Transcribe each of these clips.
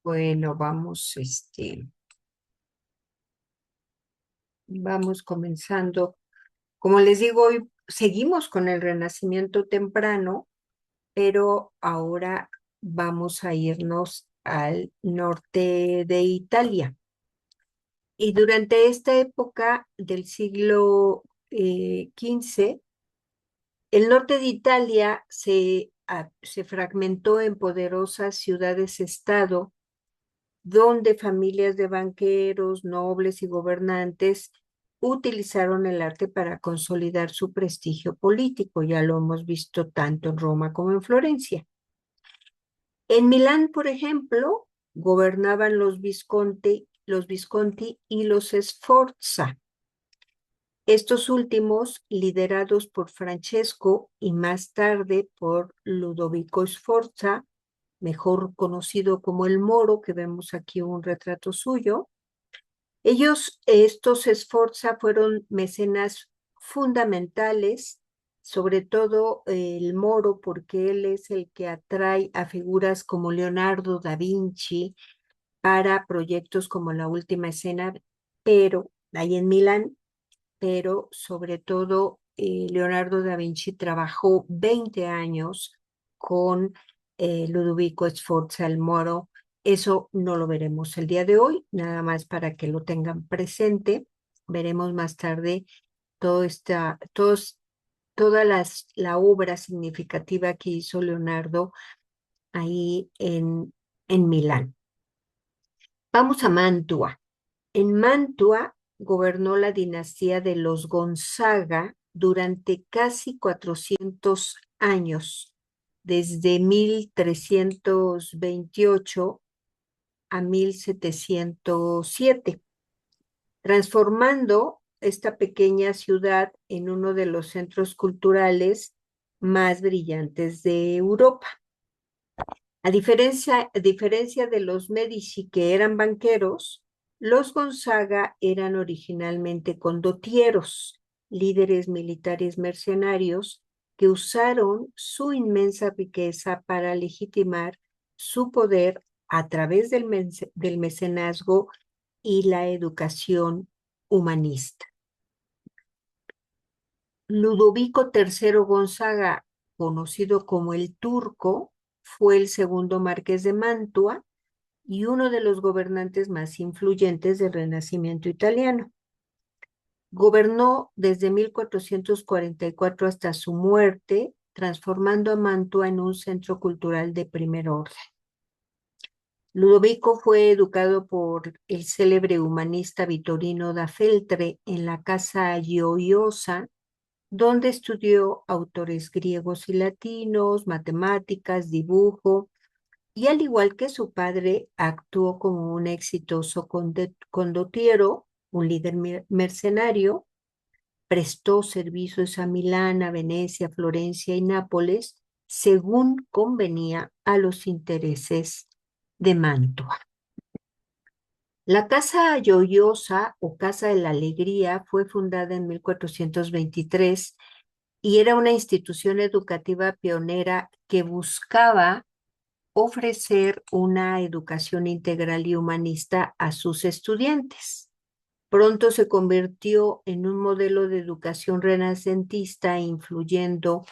Bueno, vamos comenzando. Como les digo, hoy seguimos con el Renacimiento temprano, pero ahora vamos a irnos al norte de Italia. Y durante esta época del siglo XV, el norte de Italia se fragmentó en poderosas ciudades-estado donde familias de banqueros, nobles y gobernantes utilizaron el arte para consolidar su prestigio político. Ya lo hemos visto tanto en Roma como en Florencia. En Milán, por ejemplo, gobernaban los Visconti y los Sforza. Estos últimos, liderados por Francesco y más tarde por Ludovico Sforza, mejor conocido como el Moro, que vemos aquí un retrato suyo. Estos Sforza, fueron mecenas fundamentales, sobre todo el Moro, porque él es el que atrae a figuras como Leonardo da Vinci para proyectos como La Última Cena, pero ahí en Milán, pero sobre todo Leonardo da Vinci trabajó 20 años con Ludovico Sforza el Moro. Eso no lo veremos el día de hoy, nada más para que lo tengan presente. Veremos más tarde todo esta, todos, la obra significativa que hizo Leonardo ahí en Milán. Vamos a Mantua. En Mantua gobernó la dinastía de los Gonzaga durante casi 400 años, desde 1328 a 1707, transformando esta pequeña ciudad en uno de los centros culturales más brillantes de Europa. A diferencia de los Medici, que eran banqueros, los Gonzaga eran originalmente condotieros, líderes militares mercenarios que usaron su inmensa riqueza para legitimar su poder a través del mecenazgo y la educación humanista. Ludovico III Gonzaga, conocido como el Turco, fue el segundo marqués de Mantua y uno de los gobernantes más influyentes del Renacimiento italiano. Gobernó desde 1444 hasta su muerte, transformando a Mantua en un centro cultural de primer orden. Ludovico fue educado por el célebre humanista Vittorino da Feltre en la Casa Gioiosa, donde estudió autores griegos y latinos, matemáticas, dibujo, y al igual que su padre, actuó como un exitoso condottiero, un líder mercenario, prestó servicios a Milán, a Venecia, Florencia y Nápoles, según convenía a los intereses de Mantua. La Casa Gioiosa o Casa de la Alegría fue fundada en 1423 y era una institución educativa pionera que buscaba ofrecer una educación integral y humanista a sus estudiantes. Pronto se convirtió en un modelo de educación renacentista, influyendo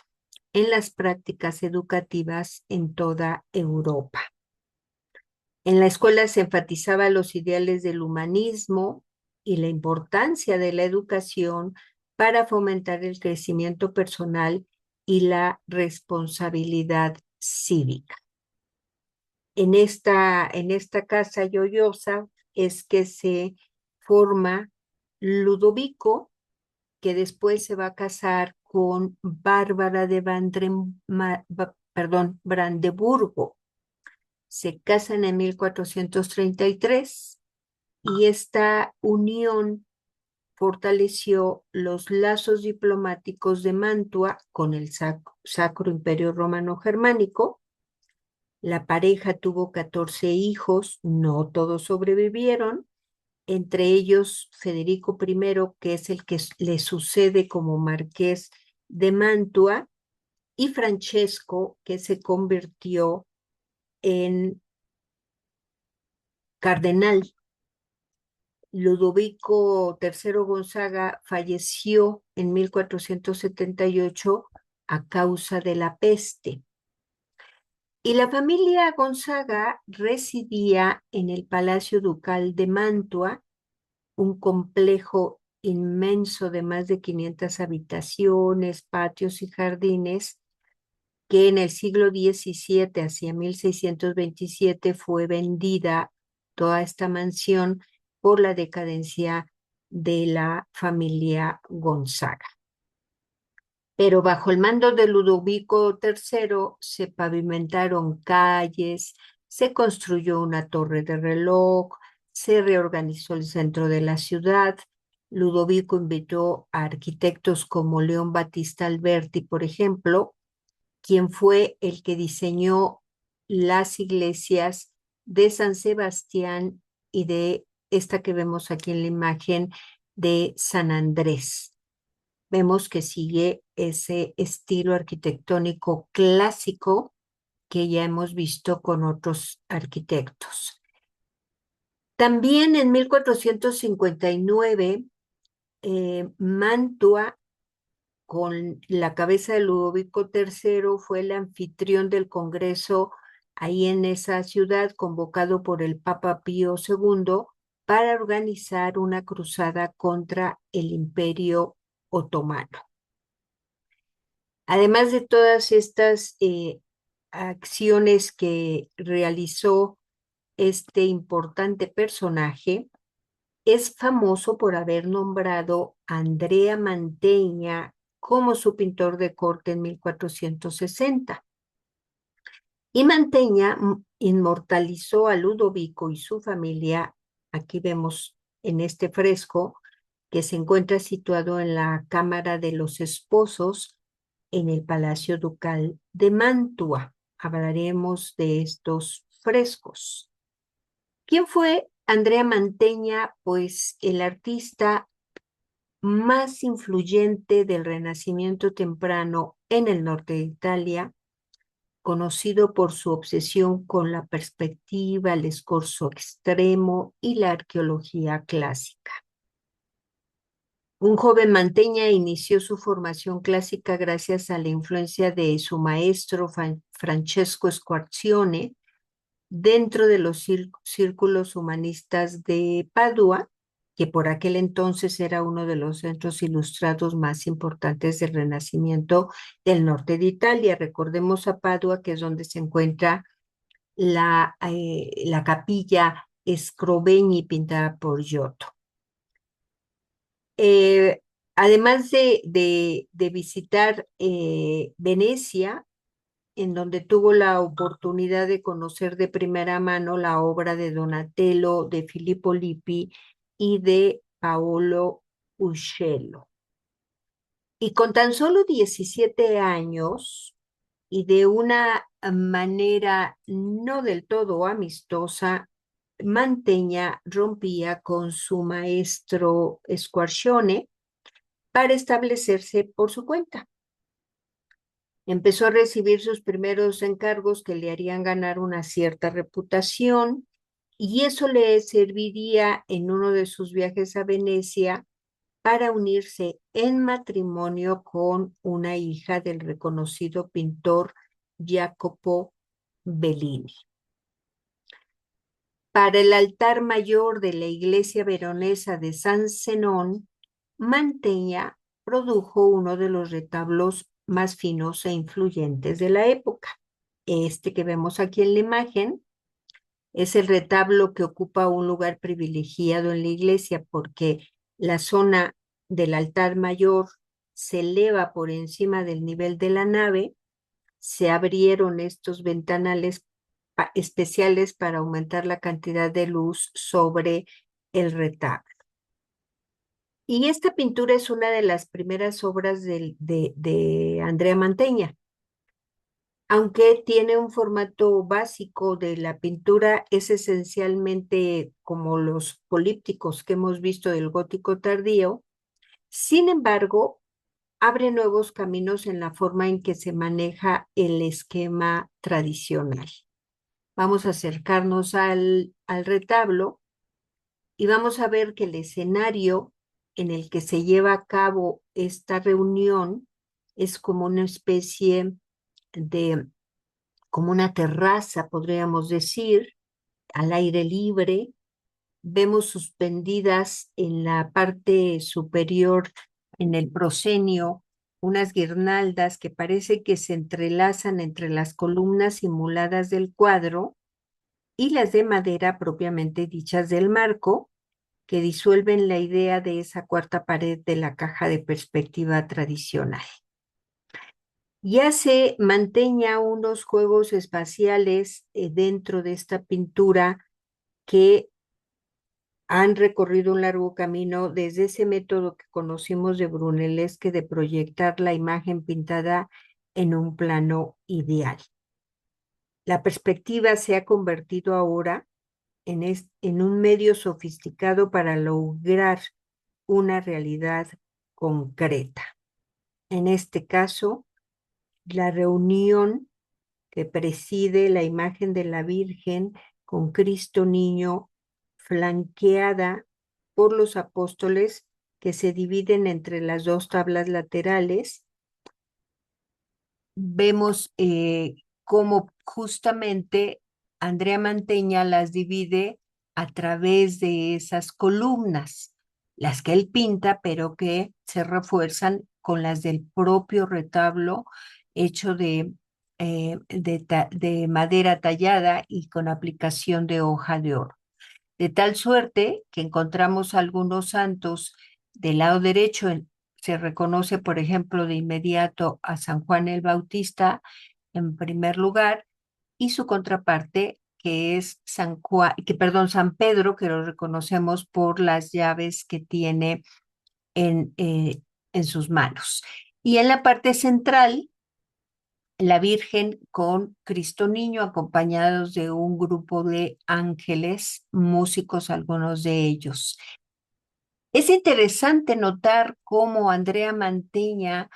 en las prácticas educativas en toda Europa. En la escuela se enfatizaba los ideales del humanismo y la importancia de la educación para fomentar el crecimiento personal y la responsabilidad cívica. En esta casa Gioiosa es que se forma Ludovico, que después se va a casar con Bárbara de Brandeburgo. Se casan en 1433 y esta unión fortaleció los lazos diplomáticos de Mantua con el Sacro Imperio Romano Germánico. La pareja tuvo 14 hijos, no todos sobrevivieron, entre ellos Federico I, que es el que le sucede como marqués de Mantua, y Francesco, que se convirtió en cardenal Ludovico III Gonzaga falleció en 1478 a causa de la peste. Y la familia Gonzaga residía en el Palacio Ducal de Mantua, un complejo inmenso de más de 500 habitaciones, patios y jardines, que en el siglo XVII, hacia 1627, fue vendida toda esta mansión por la decadencia de la familia Gonzaga. Pero bajo el mando de Ludovico III se pavimentaron calles, se construyó una torre de reloj, se reorganizó el centro de la ciudad. Ludovico invitó a arquitectos como León Battista Alberti, por ejemplo, quien fue el que diseñó las iglesias de San Sebastián y de esta que vemos aquí en la imagen de San Andrés. Vemos que sigue ese estilo arquitectónico clásico que ya hemos visto con otros arquitectos. También en 1459, Mantua, con la cabeza de Ludovico III, fue el anfitrión del Congreso ahí en esa ciudad, convocado por el Papa Pío II para organizar una cruzada contra el Imperio Otomano. Además de todas estas acciones que realizó este importante personaje, es famoso por haber nombrado a Andrea Mantegna como su pintor de corte en 1460. Y Mantegna inmortalizó a Ludovico y su familia. Aquí vemos en este fresco que se encuentra situado en la Cámara de los Esposos en el Palacio Ducal de Mantua. Hablaremos de estos frescos. ¿Quién fue Andrea Mantegna? Pues el artista más influyente del Renacimiento temprano en el norte de Italia, conocido por su obsesión con la perspectiva, el escorzo extremo y la arqueología clásica. Un joven Mantegna inició su formación clásica gracias a la influencia de su maestro Francesco Squarcione dentro de los círculos humanistas de Padua, que por aquel entonces era uno de los centros ilustrados más importantes del Renacimiento del norte de Italia. Recordemos a Padua, que es donde se encuentra la capilla Scrovegni pintada por Giotto. Además de visitar Venecia, en donde tuvo la oportunidad de conocer de primera mano la obra de Donatello, de Filippo Lippi y de Paolo Uccello. Y con tan solo 17 años y de una manera no del todo amistosa, Mantegna rompía con su maestro Squarcione para establecerse por su cuenta. Empezó a recibir sus primeros encargos que le harían ganar una cierta reputación, y eso le serviría en uno de sus viajes a Venecia para unirse en matrimonio con una hija del reconocido pintor Jacopo Bellini. Para el altar mayor de la iglesia veronesa de San Zenón, Mantegna produjo uno de los retablos más finos e influyentes de la época. Este que vemos aquí en la imagen es el retablo que ocupa un lugar privilegiado en la iglesia, porque la zona del altar mayor se eleva por encima del nivel de la nave. Se abrieron estos ventanales especiales para aumentar la cantidad de luz sobre el retablo. Y esta pintura es una de las primeras obras de Andrea Mantegna. Aunque tiene un formato básico de la pintura, es esencialmente como los polípticos que hemos visto del gótico tardío. Sin embargo, abre nuevos caminos en la forma en que se maneja el esquema tradicional. Vamos a acercarnos al al retablo y vamos a ver que el escenario en el que se lleva a cabo esta reunión es como una especie de, como una terraza, podríamos decir, al aire libre. Vemos suspendidas en la parte superior, en el proscenio, unas guirnaldas que parece que se entrelazan entre las columnas simuladas del cuadro y las de madera propiamente dichas del marco, que disuelven la idea de esa cuarta pared de la caja de perspectiva tradicional. Ya se mantenía unos juegos espaciales dentro de esta pintura que han recorrido un largo camino desde ese método que conocimos de Brunelleschi de proyectar la imagen pintada en un plano ideal. La perspectiva se ha convertido ahora en un medio sofisticado para lograr una realidad concreta. En este caso, la reunión que preside la imagen de la Virgen con Cristo Niño, flanqueada por los apóstoles que se dividen entre las dos tablas laterales. Vemos cómo justamente Andrea Mantegna las divide a través de esas columnas, las que él pinta, pero que se refuerzan con las del propio retablo hecho de madera tallada y con aplicación de hoja de oro. De tal suerte que encontramos algunos santos del lado derecho, se reconoce, por ejemplo, de inmediato a San Juan el Bautista en primer lugar, y su contraparte, que es San Pedro, que lo reconocemos por las llaves que tiene en sus manos. Y en la parte central, la Virgen con Cristo Niño, acompañados de un grupo de ángeles, músicos, algunos de ellos. Es interesante notar cómo Andrea Mantegna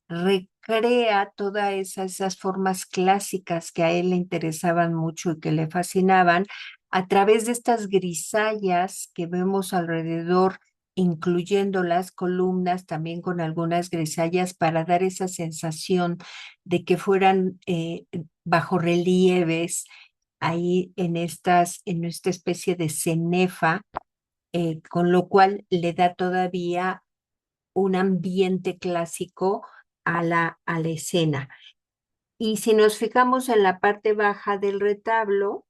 recrea todas esas formas clásicas que a él le interesaban mucho y que le fascinaban a través de estas grisallas que vemos alrededor, incluyendo las columnas, también con algunas grisallas para dar esa sensación de que fueran bajorrelieves ahí en esta especie de cenefa, con lo cual le da todavía un ambiente clásico a la escena. Y si nos fijamos en la parte baja del retablo,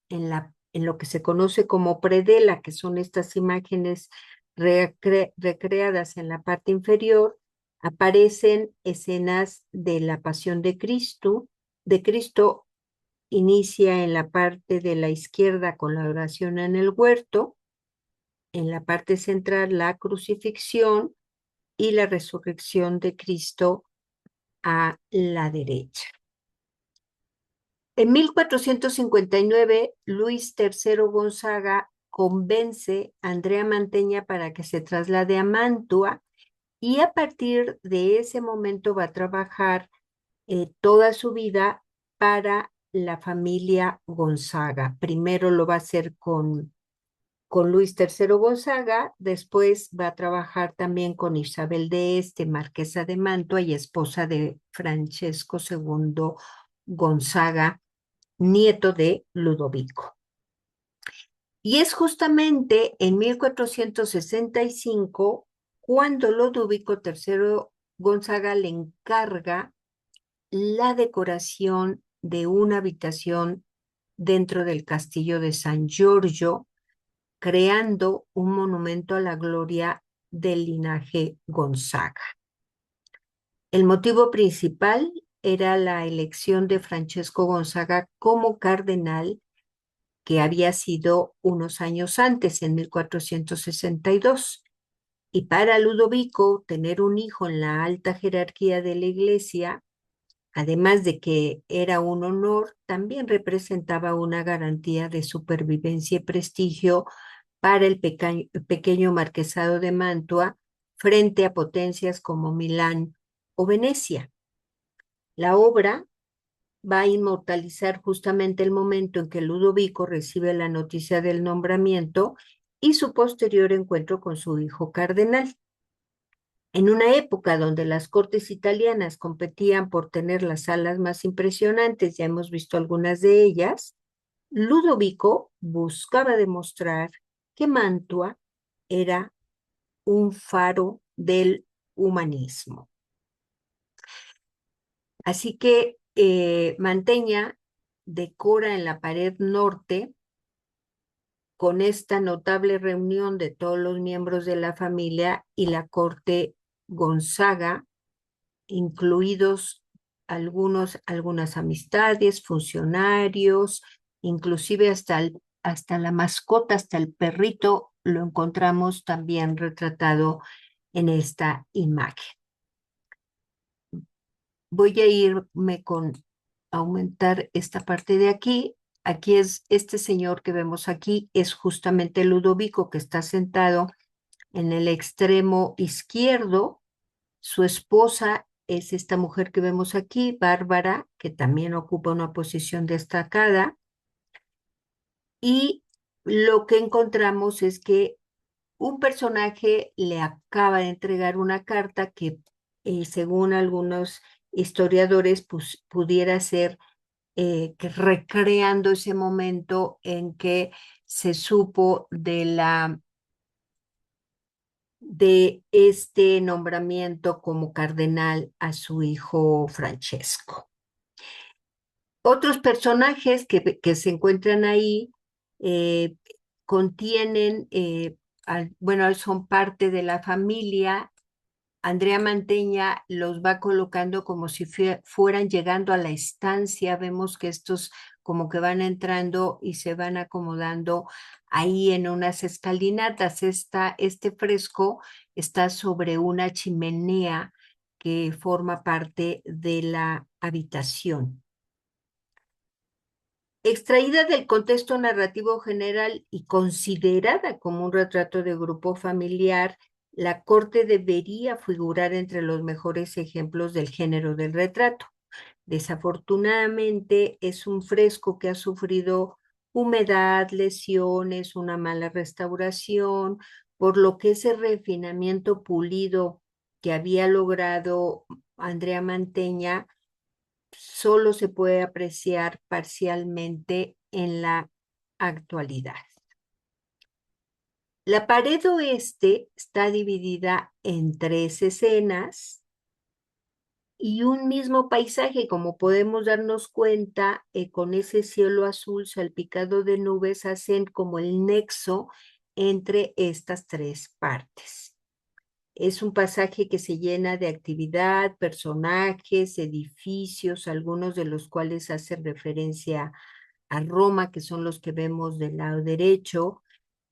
en lo que se conoce como predela, que son estas imágenes recreadas en la parte inferior, aparecen escenas de la pasión de Cristo inicia en la parte de la izquierda con la oración en el huerto, en la parte central la crucifixión y la resurrección de Cristo a la derecha. En 1459, Luis III Gonzaga convence a Andrea Mantegna para que se traslade a Mantua y a partir de ese momento va a trabajar toda su vida para la familia Gonzaga. Primero lo va a hacer con Luis III Gonzaga, después va a trabajar también con Isabel de marquesa de Mantua y esposa de Francesco II Gonzaga, nieto de Ludovico. Y es justamente en 1465 cuando Ludovico III Gonzaga le encarga la decoración de una habitación dentro del castillo de San Giorgio, creando un monumento a la gloria del linaje Gonzaga. El motivo principal era la elección de Francesco Gonzaga como cardenal, que había sido unos años antes, en 1462. Y para Ludovico, tener un hijo en la alta jerarquía de la iglesia, además de que era un honor, también representaba una garantía de supervivencia y prestigio para el pequeño marquesado de Mantua frente a potencias como Milán o Venecia. La obra va a inmortalizar justamente el momento en que Ludovico recibe la noticia del nombramiento y su posterior encuentro con su hijo cardenal. En una época donde las cortes italianas competían por tener las salas más impresionantes, ya hemos visto algunas de ellas, Ludovico buscaba demostrar que Mantua era un faro del humanismo. Así que Mantegna decora en la pared norte con esta notable reunión de todos los miembros de la familia y la corte Gonzaga, incluidos algunas amistades, funcionarios, inclusive hasta la mascota, hasta el perrito, lo encontramos también retratado en esta imagen. Voy a irme con aumentar esta parte de aquí. Aquí es este señor que vemos aquí, es justamente Ludovico, que está sentado en el extremo izquierdo. Su esposa es esta mujer que vemos aquí, Bárbara, que también ocupa una posición destacada. Y lo que encontramos es que un personaje le acaba de entregar una carta que, según algunos historiadores, pues, pudiera ser que recreando ese momento en que se supo de este nombramiento como cardenal a su hijo Francesco. Otros personajes que se encuentran ahí eh, contienen, bueno, son parte de la familia. Andrea Mantegna los va colocando como si fueran llegando a la estancia. Vemos que estos como que van entrando y se van acomodando ahí en unas escalinatas. Este fresco está sobre una chimenea que forma parte de la habitación. Extraída del contexto narrativo general y considerada como un retrato de grupo familiar, la corte debería figurar entre los mejores ejemplos del género del retrato. Desafortunadamente, es un fresco que ha sufrido humedad, lesiones, una mala restauración, por lo que ese refinamiento pulido que había logrado Andrea Mantegna solo se puede apreciar parcialmente en la actualidad. La pared oeste está dividida en 3 escenas y un mismo paisaje, como podemos darnos cuenta, con ese cielo azul salpicado de nubes, hacen como el nexo entre estas 3 partes. Es un pasaje que se llena de actividad, personajes, edificios, algunos de los cuales hacen referencia a Roma, que son los que vemos del lado derecho.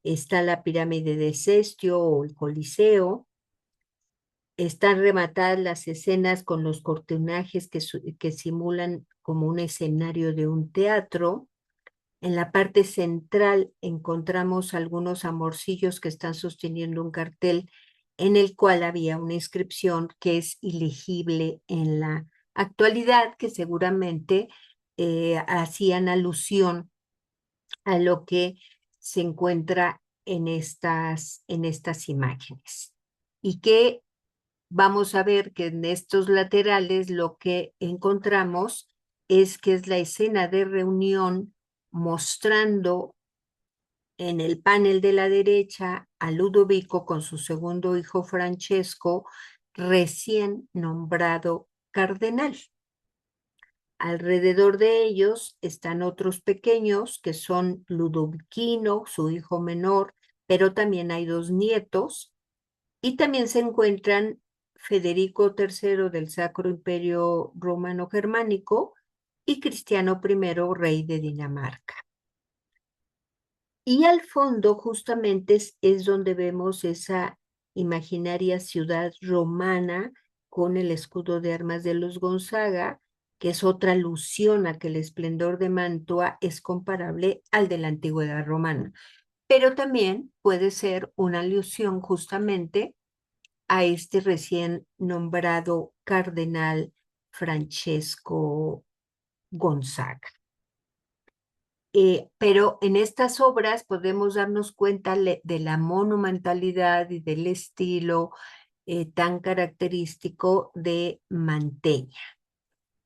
Está la pirámide de Cestio o el Coliseo. Están rematadas las escenas con los cortinajes que simulan como un escenario de un teatro. En la parte central encontramos algunos amorcillos que están sosteniendo un cartel en el cual había una inscripción que es ilegible en la actualidad, que seguramente hacían alusión a lo que se encuentra en estas imágenes. Y que vamos a ver que en estos laterales lo que encontramos es que es la escena de reunión mostrando en el panel de la derecha a Ludovico con su segundo hijo Francesco, recién nombrado cardenal. Alrededor de ellos están otros pequeños que son Ludoviquino, su hijo menor, pero también hay 2 nietos, y también se encuentran Federico III del Sacro Imperio Romano Germánico y Cristiano I, rey de Dinamarca. Y al fondo justamente es donde vemos esa imaginaria ciudad romana con el escudo de armas de los Gonzaga, que es otra alusión a que el esplendor de Mantua es comparable al de la antigüedad romana. Pero también puede ser una alusión justamente a este recién nombrado cardenal Francesco Gonzaga. Pero en estas obras podemos darnos cuenta de la monumentalidad y del estilo tan característico de Mantegna.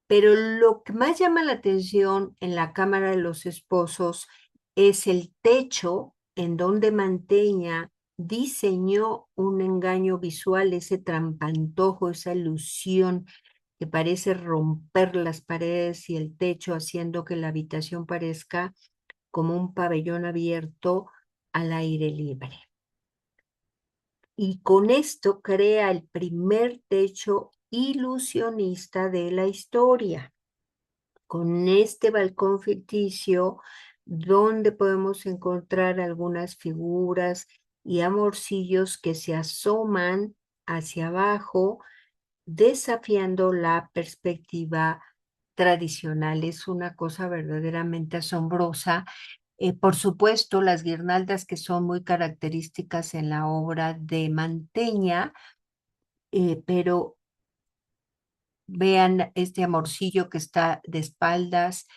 Pero lo que más llama la atención en la Cámara de los Esposos es el techo en donde Mantegna diseñó un engaño visual, ese trampantojo, esa ilusión que parece romper las paredes y el techo, haciendo que la habitación parezca como un pabellón abierto al aire libre. Y con esto crea el primer techo ilusionista de la historia, con este balcón ficticio donde podemos encontrar algunas figuras y amorcillos que se asoman hacia abajo, desafiando la perspectiva tradicional. Es una cosa verdaderamente asombrosa. Por supuesto, las guirnaldas que son muy características en la obra de Mantegna, pero vean este amorcillo que está de espaldas,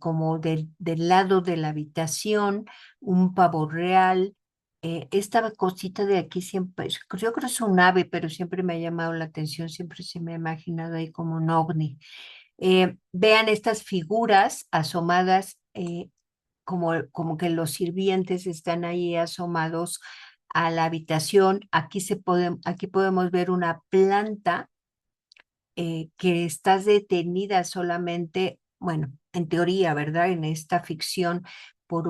como del lado de la habitación, un pavo real. Esta cosita de aquí siempre, yo creo que es un ave, pero siempre me ha llamado la atención, siempre se me ha imaginado ahí como un ovni. Vean estas figuras asomadas, como que los sirvientes están ahí asomados a la habitación. Aquí podemos ver una planta que está detenida solamente, bueno, en teoría, ¿verdad? En esta ficción por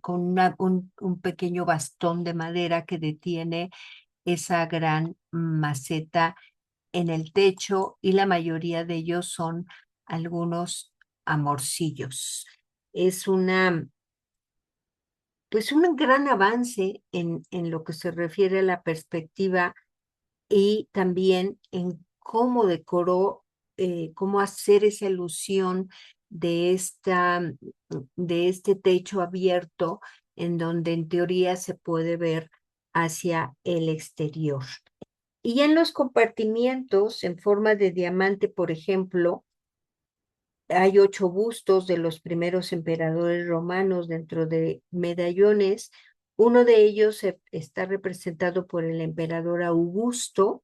con un pequeño bastón de madera que detiene esa gran maceta en el techo, y la mayoría de ellos son algunos amorcillos. Es pues un gran avance en lo que se refiere a la perspectiva y también en cómo decoró, cómo hacer esa ilusión de este techo abierto en donde en teoría se puede ver hacia el exterior. Y en los compartimientos en forma de diamante, por ejemplo, hay 8 bustos de los primeros emperadores romanos dentro de medallones. Uno de ellos está representado por el emperador Augusto.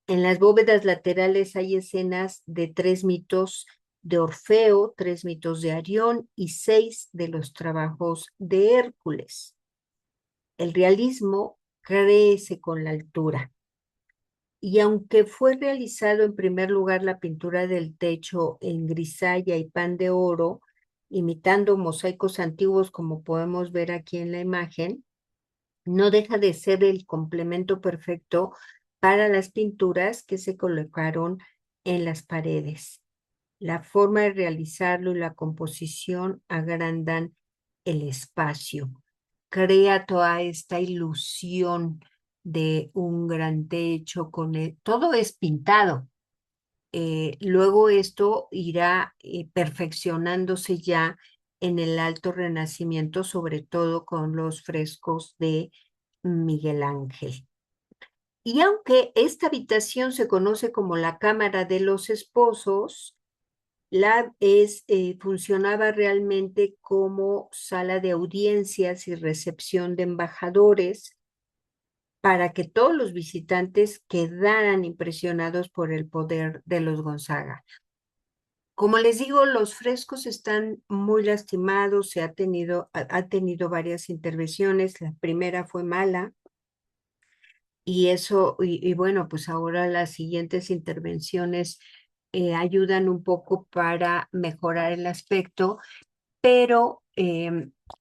En las bóvedas laterales hay escenas de 3 mitos de Orfeo, 3 mitos de Arión y 6 de los trabajos de Hércules. El realismo crece con la altura. Y aunque fue realizado en primer lugar la pintura del techo en grisalla y pan de oro, imitando mosaicos antiguos como podemos ver aquí en la imagen, no deja de ser el complemento perfecto para las pinturas que se colocaron en las paredes. La forma de realizarlo y la composición agrandan el espacio. Crea toda esta ilusión de un gran techo todo es pintado. Luego esto irá perfeccionándose ya en el Alto Renacimiento, sobre todo con los frescos de Miguel Ángel. Y aunque esta habitación se conoce como la Cámara de los Esposos, funcionaba realmente como sala de audiencias y recepción de embajadores para que todos los visitantes quedaran impresionados por el poder de los Gonzaga. Como les digo, los frescos están muy lastimados, ha tenido varias intervenciones, la primera fue mala, y bueno, pues ahora las siguientes intervenciones ayudan un poco para mejorar el aspecto, pero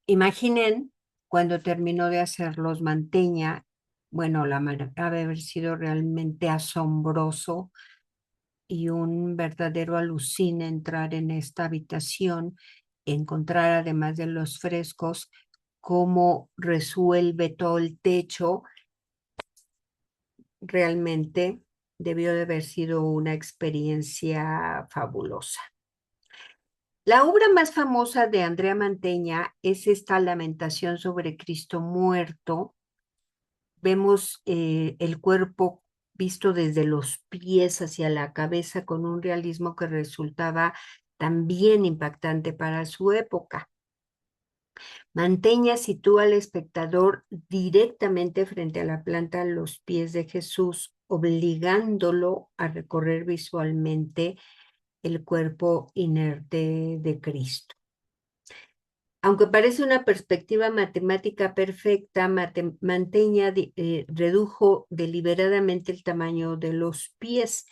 imaginen cuando terminó de hacerlos Mantegna, bueno, ha de haber sido realmente asombroso y un verdadero alucine entrar en esta habitación, encontrar además de los frescos cómo resuelve todo el techo. Realmente debió de haber sido una experiencia fabulosa. La obra más famosa de Andrea Mantegna es esta Lamentación sobre Cristo muerto. Vemos el cuerpo visto desde los pies hacia la cabeza con un realismo que resultaba también impactante para su época. Manteña sitúa al espectador directamente frente a la planta a los pies de Jesús, obligándolo a recorrer visualmente el cuerpo inerte de Cristo. Aunque parece una perspectiva matemática perfecta, Manteña redujo deliberadamente el tamaño de los pies,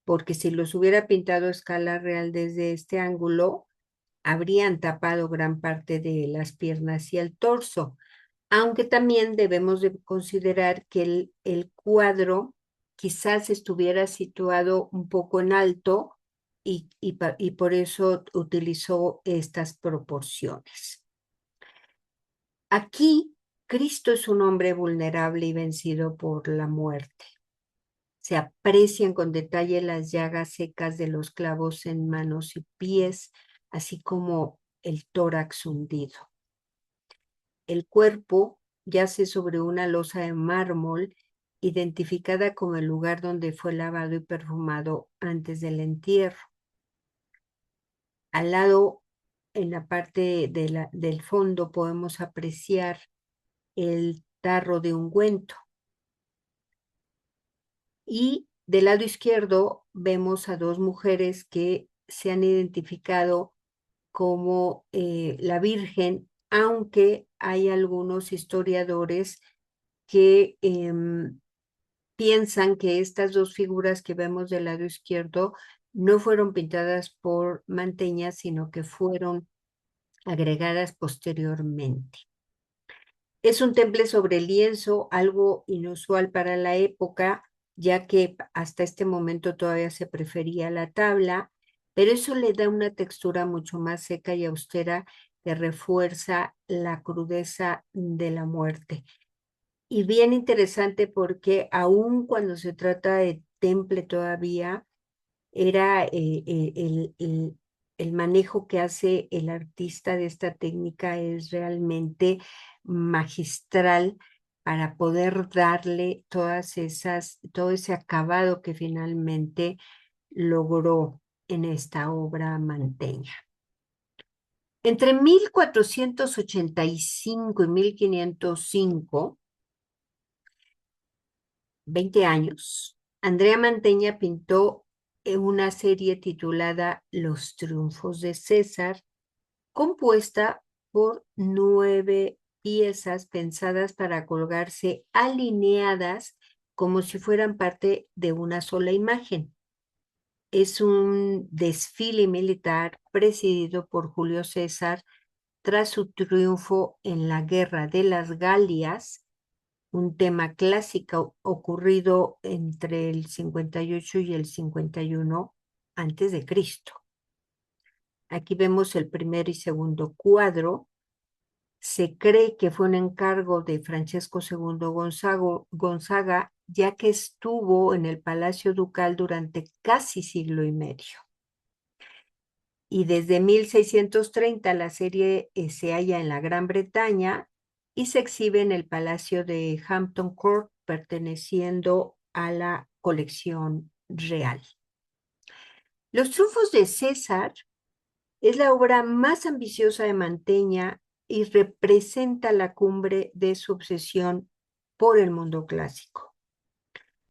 porque si los hubiera pintado a escala real desde este ángulo, habrían tapado gran parte de las piernas y el torso. Aunque también debemos de considerar que el cuadro quizás estuviera situado un poco en alto y por eso utilizó estas proporciones. Aquí, Cristo es un hombre vulnerable y vencido por la muerte. Se aprecian con detalle las llagas secas de los clavos en manos y pies, así como el tórax hundido. El cuerpo yace sobre una losa de mármol, identificada como el lugar donde fue lavado y perfumado antes del entierro. Al lado, en la parte del fondo, podemos apreciar el tarro de ungüento. Y del lado izquierdo vemos a dos mujeres que se han identificado como la Virgen, aunque hay algunos historiadores que piensan que estas dos figuras que vemos del lado izquierdo no fueron pintadas por Manteña, sino que fueron agregadas posteriormente. Es un temple sobre lienzo, algo inusual para la época, ya que hasta este momento todavía se prefería la tabla, pero eso le da una textura mucho más seca y austera que refuerza la crudeza de la muerte. Y bien interesante porque aun cuando se trata de temple todavía, era el manejo que hace el artista de esta técnica es realmente magistral para poder darle todo ese acabado que finalmente logró en esta obra Manteña. Entre 1485 y 1505, 20 años, Andrea Manteña pintó una serie titulada Los Triunfos de César, compuesta por 9 piezas pensadas para colgarse alineadas como si fueran parte de una sola imagen. Es un desfile militar presidido por Julio César tras su triunfo en la Guerra de las Galias, un tema clásico ocurrido entre el 58 y el 51 antes de Cristo. Aquí vemos el primer y segundo cuadro. Se cree que fue un encargo de Francesco II Gonzaga, ya que estuvo en el Palacio Ducal durante casi siglo y medio. Y desde 1630 la serie se halla en la Gran Bretaña y se exhibe en el Palacio de Hampton Court, perteneciendo a la colección real. Los triunfos de César es la obra más ambiciosa de Manteña y representa la cumbre de su obsesión por el mundo clásico.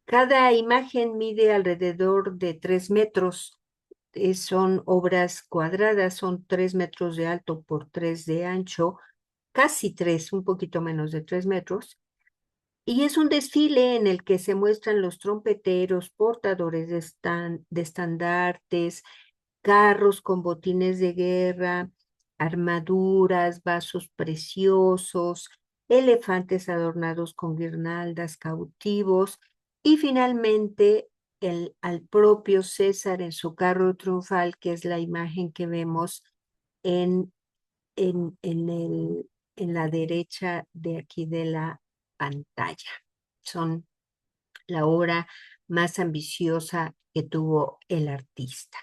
Cada imagen mide alrededor de 3 metros. Son obras cuadradas, son 3 metros de alto por 3 de ancho, casi 3, un poquito menos de 3 metros. Y es un desfile en el que se muestran los trompeteros, portadores de estandartes, carros con botines de guerra, armaduras, vasos preciosos, elefantes adornados con guirnaldas, cautivos y finalmente al propio César en su carro triunfal, que es la imagen que vemos en, en, en, en la derecha de aquí de la pantalla. Son la obra más ambiciosa que tuvo el artista.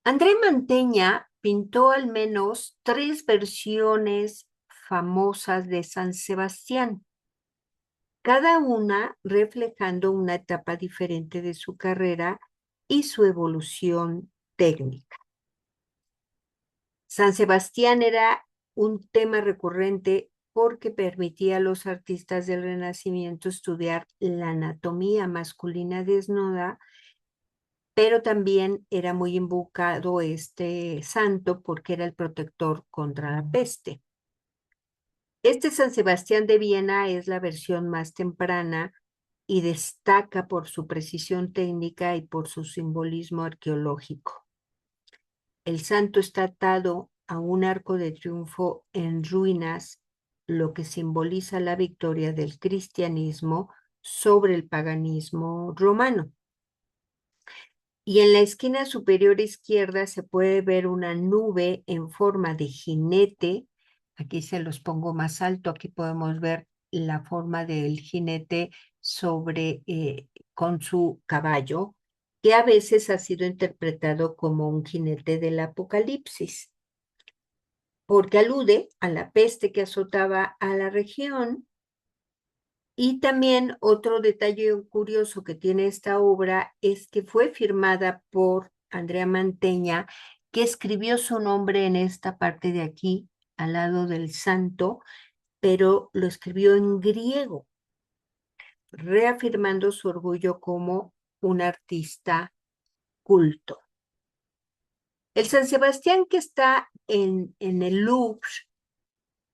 André Manteña pintó al menos 3 versiones famosas de San Sebastián. cada una reflejando una etapa diferente de su carrera y su evolución técnica. San Sebastián era un tema recurrente porque permitía a los artistas del Renacimiento estudiar la anatomía masculina desnuda, pero también era muy invocado este santo porque era el protector contra la peste. Este San Sebastián de Viena es la versión más temprana y destaca por su precisión técnica y por su simbolismo arqueológico. El santo está atado a un arco de triunfo en ruinas, lo que simboliza la victoria del cristianismo sobre el paganismo romano. Y en la esquina superior izquierda se puede ver una nube en forma de jinete. Aquí se los pongo más alto. Aquí podemos ver la forma del jinete con su caballo, que a veces ha sido interpretado como un jinete del Apocalipsis, porque alude a la peste que azotaba a la región. Y también otro detalle curioso que tiene esta obra es que fue firmada por Andrea Mantegna, que escribió su nombre en esta parte de aquí, al lado del santo, pero lo escribió en griego, reafirmando su orgullo como un artista culto. El San Sebastián que está en el Louvre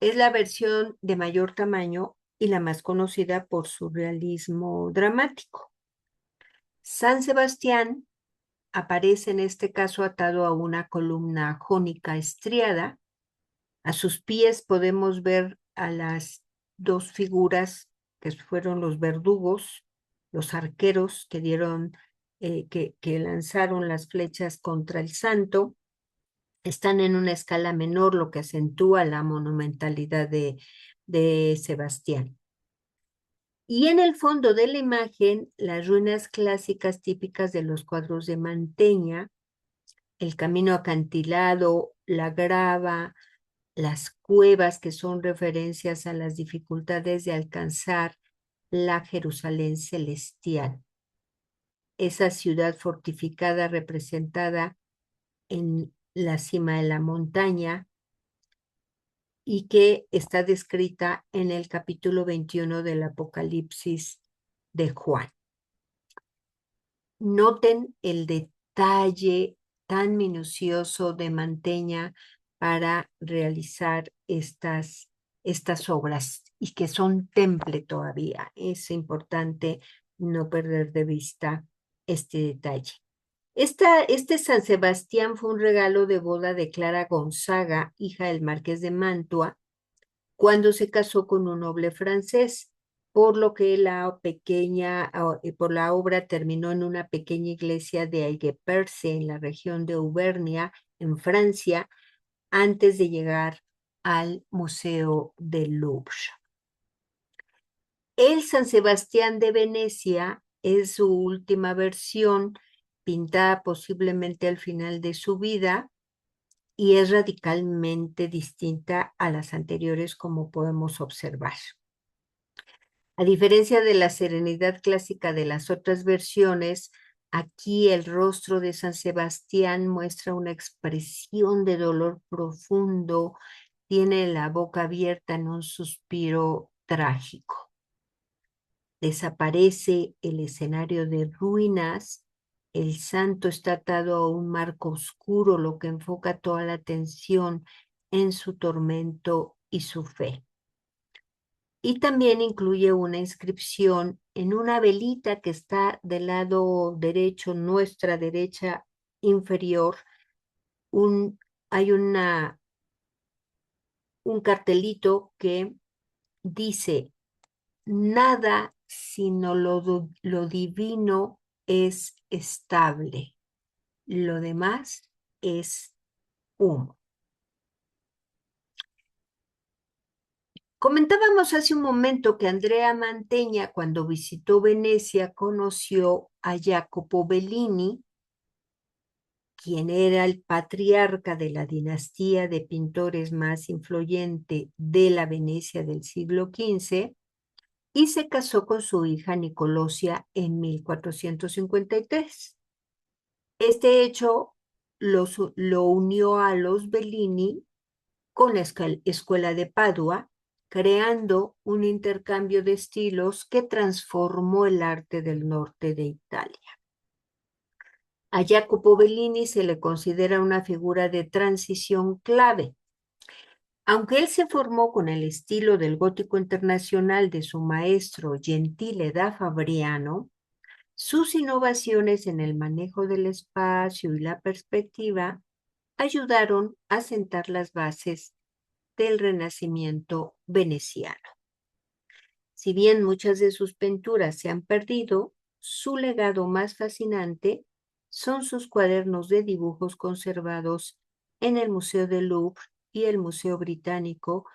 es la versión de mayor tamaño y la más conocida por su realismo dramático. San Sebastián aparece en este caso atado a una columna jónica estriada. A sus pies podemos ver a las dos figuras que fueron los verdugos, los arqueros que lanzaron las flechas contra el santo. Están en una escala menor, lo que acentúa la monumentalidad de Sebastián. Y en el fondo de la imagen, las ruinas clásicas típicas de los cuadros de Mantegna, el camino acantilado, la grava, las cuevas que son referencias a las dificultades de alcanzar la Jerusalén celestial. Esa ciudad fortificada representada en la cima de la montaña y que está descrita en el capítulo 21 del Apocalipsis de Juan. Noten el detalle tan minucioso de Mantegna para realizar estas obras y que son temple todavía. Es importante no perder de vista este detalle. Este San Sebastián fue un regalo de boda de Clara Gonzaga, hija del marqués de Mantua, cuando se casó con un noble francés, por lo que por la obra terminó en una pequeña iglesia de Aigueperce, en la región de Auvernia, en Francia, antes de llegar al Museo del Louvre. El San Sebastián de Venecia es su última versión, pintada posiblemente al final de su vida, y es radicalmente distinta a las anteriores, como podemos observar. A diferencia de la serenidad clásica de las otras versiones, aquí el rostro de San Sebastián muestra una expresión de dolor profundo, tiene la boca abierta en un suspiro trágico. Desaparece el escenario de ruinas, el santo está atado a un marco oscuro, lo que enfoca toda la atención en su tormento y su fe. Y también incluye una inscripción en una velita que está del lado derecho, nuestra derecha inferior. Hay un cartelito que dice: nada sino lo divino es estable, lo demás es humo. Comentábamos hace un momento que Andrea Mantegna, cuando visitó Venecia, conoció a Jacopo Bellini, quien era el patriarca de la dinastía de pintores más influyente de la Venecia del siglo XV, y se casó con su hija Nicolosia en 1453. Este hecho lo unió a los Bellini con la escuela de Padua, creando un intercambio de estilos que transformó el arte del norte de Italia. A Jacopo Bellini se le considera una figura de transición clave. Aunque él se formó con el estilo del gótico internacional de su maestro Gentile da Fabriano, sus innovaciones en el manejo del espacio y la perspectiva ayudaron a sentar las bases del Renacimiento veneciano. Si bien muchas de sus pinturas se han perdido, su legado más fascinante son sus cuadernos de dibujos conservados en el Museo del Louvre y el Museo Británico,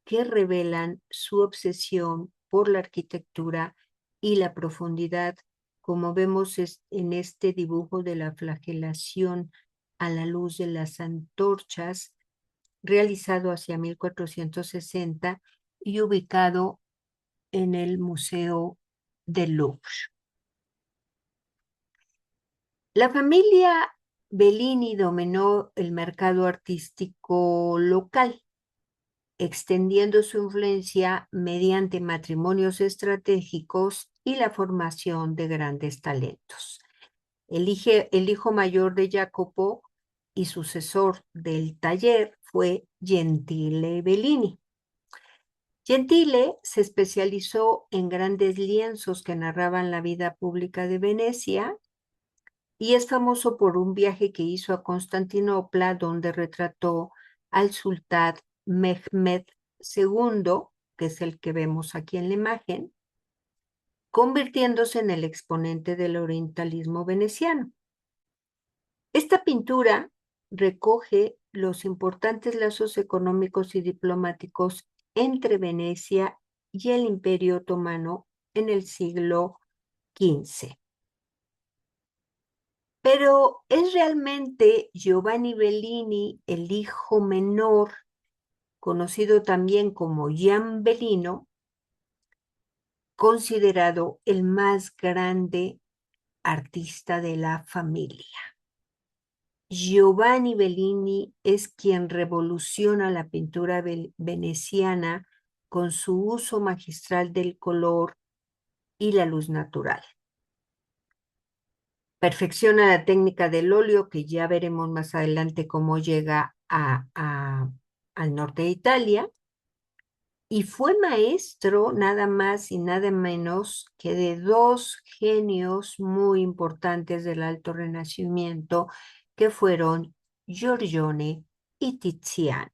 que revelan su obsesión por la arquitectura y la profundidad, como vemos en este dibujo de la flagelación a la luz de las antorchas, realizado hacia 1460 y ubicado en el Museo del Louvre. La familia Bellini dominó el mercado artístico local, extendiendo su influencia mediante matrimonios estratégicos y la formación de grandes talentos. El hijo mayor de Jacopo y sucesor del taller fue Gentile Bellini. Gentile se especializó en grandes lienzos que narraban la vida pública de Venecia y es famoso por un viaje que hizo a Constantinopla, donde retrató al sultán Mehmed II, que es el que vemos aquí en la imagen, convirtiéndose en el exponente del orientalismo veneciano. Esta pintura recoge los importantes lazos económicos y diplomáticos entre Venecia y el Imperio Otomano en el siglo XV. Pero ¿es realmente Giovanni Bellini el hijo menor, conocido también como Gian Bellino, considerado el más grande artista de la familia? Giovanni Bellini es quien revoluciona la pintura veneciana con su uso magistral del color y la luz natural. Perfecciona la técnica del óleo, que ya veremos más adelante cómo llega al norte de Italia, y fue maestro nada más y nada menos que de dos genios muy importantes del Alto Renacimiento, que fueron Giorgione y Tiziano.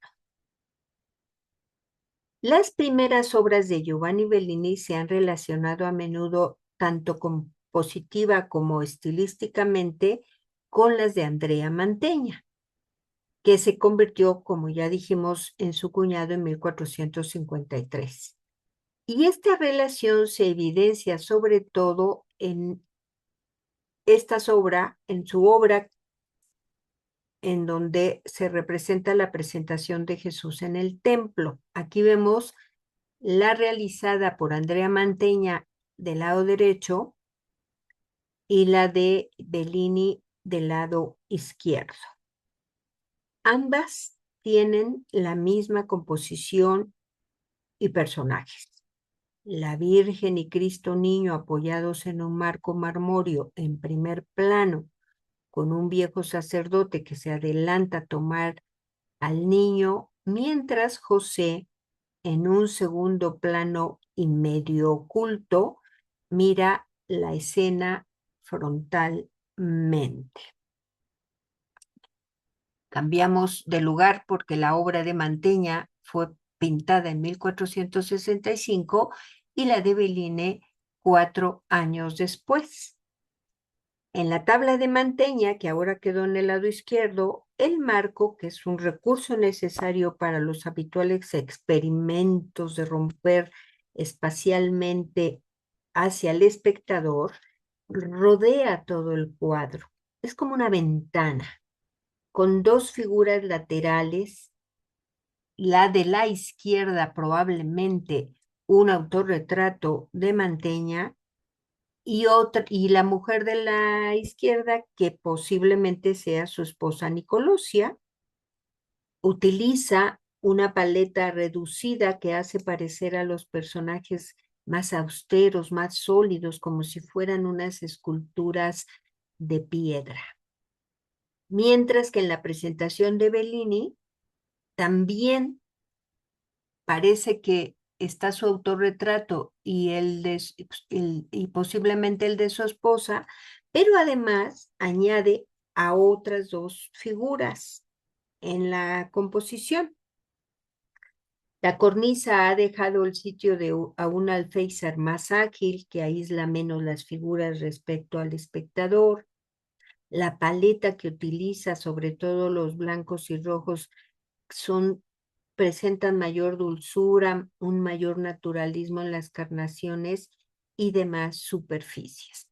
Las primeras obras de Giovanni Bellini se han relacionado a menudo tanto compositiva como estilísticamente con las de Andrea Mantegna, que se convirtió, como ya dijimos, en su cuñado en 1453. Y esta relación se evidencia sobre todo en su obra en donde se representa la presentación de Jesús en el templo. Aquí vemos la realizada por Andrea Mantegna del lado derecho y la de Bellini del lado izquierdo. Ambas tienen la misma composición y personajes. La Virgen y Cristo Niño apoyados en un marco marmóreo en primer plano, con un viejo sacerdote que se adelanta a tomar al niño, mientras José, en un segundo plano y medio oculto, mira la escena frontalmente. Cambiamos de lugar porque la obra de Mantegna fue pintada en 1465 y la de Bellini 4 años después. En la tabla de Mantegna, que ahora quedó en el lado izquierdo, el marco, que es un recurso necesario para los habituales experimentos de romper espacialmente hacia el espectador, rodea todo el cuadro. Es como una ventana con dos figuras laterales. La de la izquierda probablemente un autorretrato de Manteña y la mujer de la izquierda, que posiblemente sea su esposa Nicolosia, utiliza una paleta reducida que hace parecer a los personajes más austeros, más sólidos, como si fueran unas esculturas de piedra. Mientras que en la presentación de Bellini también parece que está su autorretrato y posiblemente el de su esposa, pero además añade a otras dos figuras en la composición. La cornisa ha dejado el sitio a un alféizar más ágil que aísla menos las figuras respecto al espectador. La paleta que utiliza, sobre todo los blancos y rojos, presentan mayor dulzura, un mayor naturalismo en las carnaciones y demás superficies.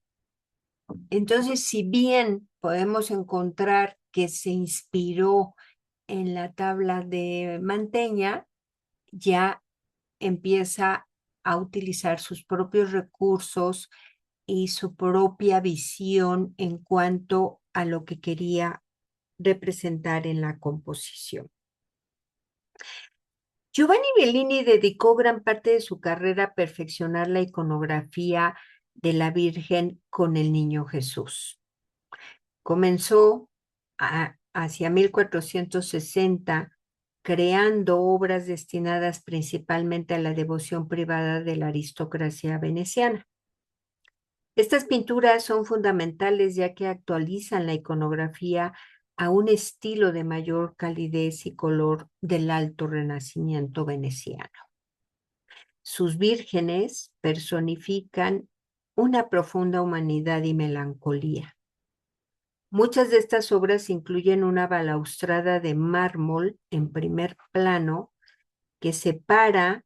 Entonces, si bien podemos encontrar que se inspiró en la tabla de Manteña, ya empieza a utilizar sus propios recursos y su propia visión en cuanto a lo que quería representar en la composición. Giovanni Bellini dedicó gran parte de su carrera a perfeccionar la iconografía de la Virgen con el Niño Jesús. Comenzó hacia 1460 creando obras destinadas principalmente a la devoción privada de la aristocracia veneciana. Estas pinturas son fundamentales ya que actualizan la iconografía a un estilo de mayor calidez y color del alto renacimiento veneciano. Sus vírgenes personifican una profunda humanidad y melancolía. Muchas de estas obras incluyen una balaustrada de mármol en primer plano que separa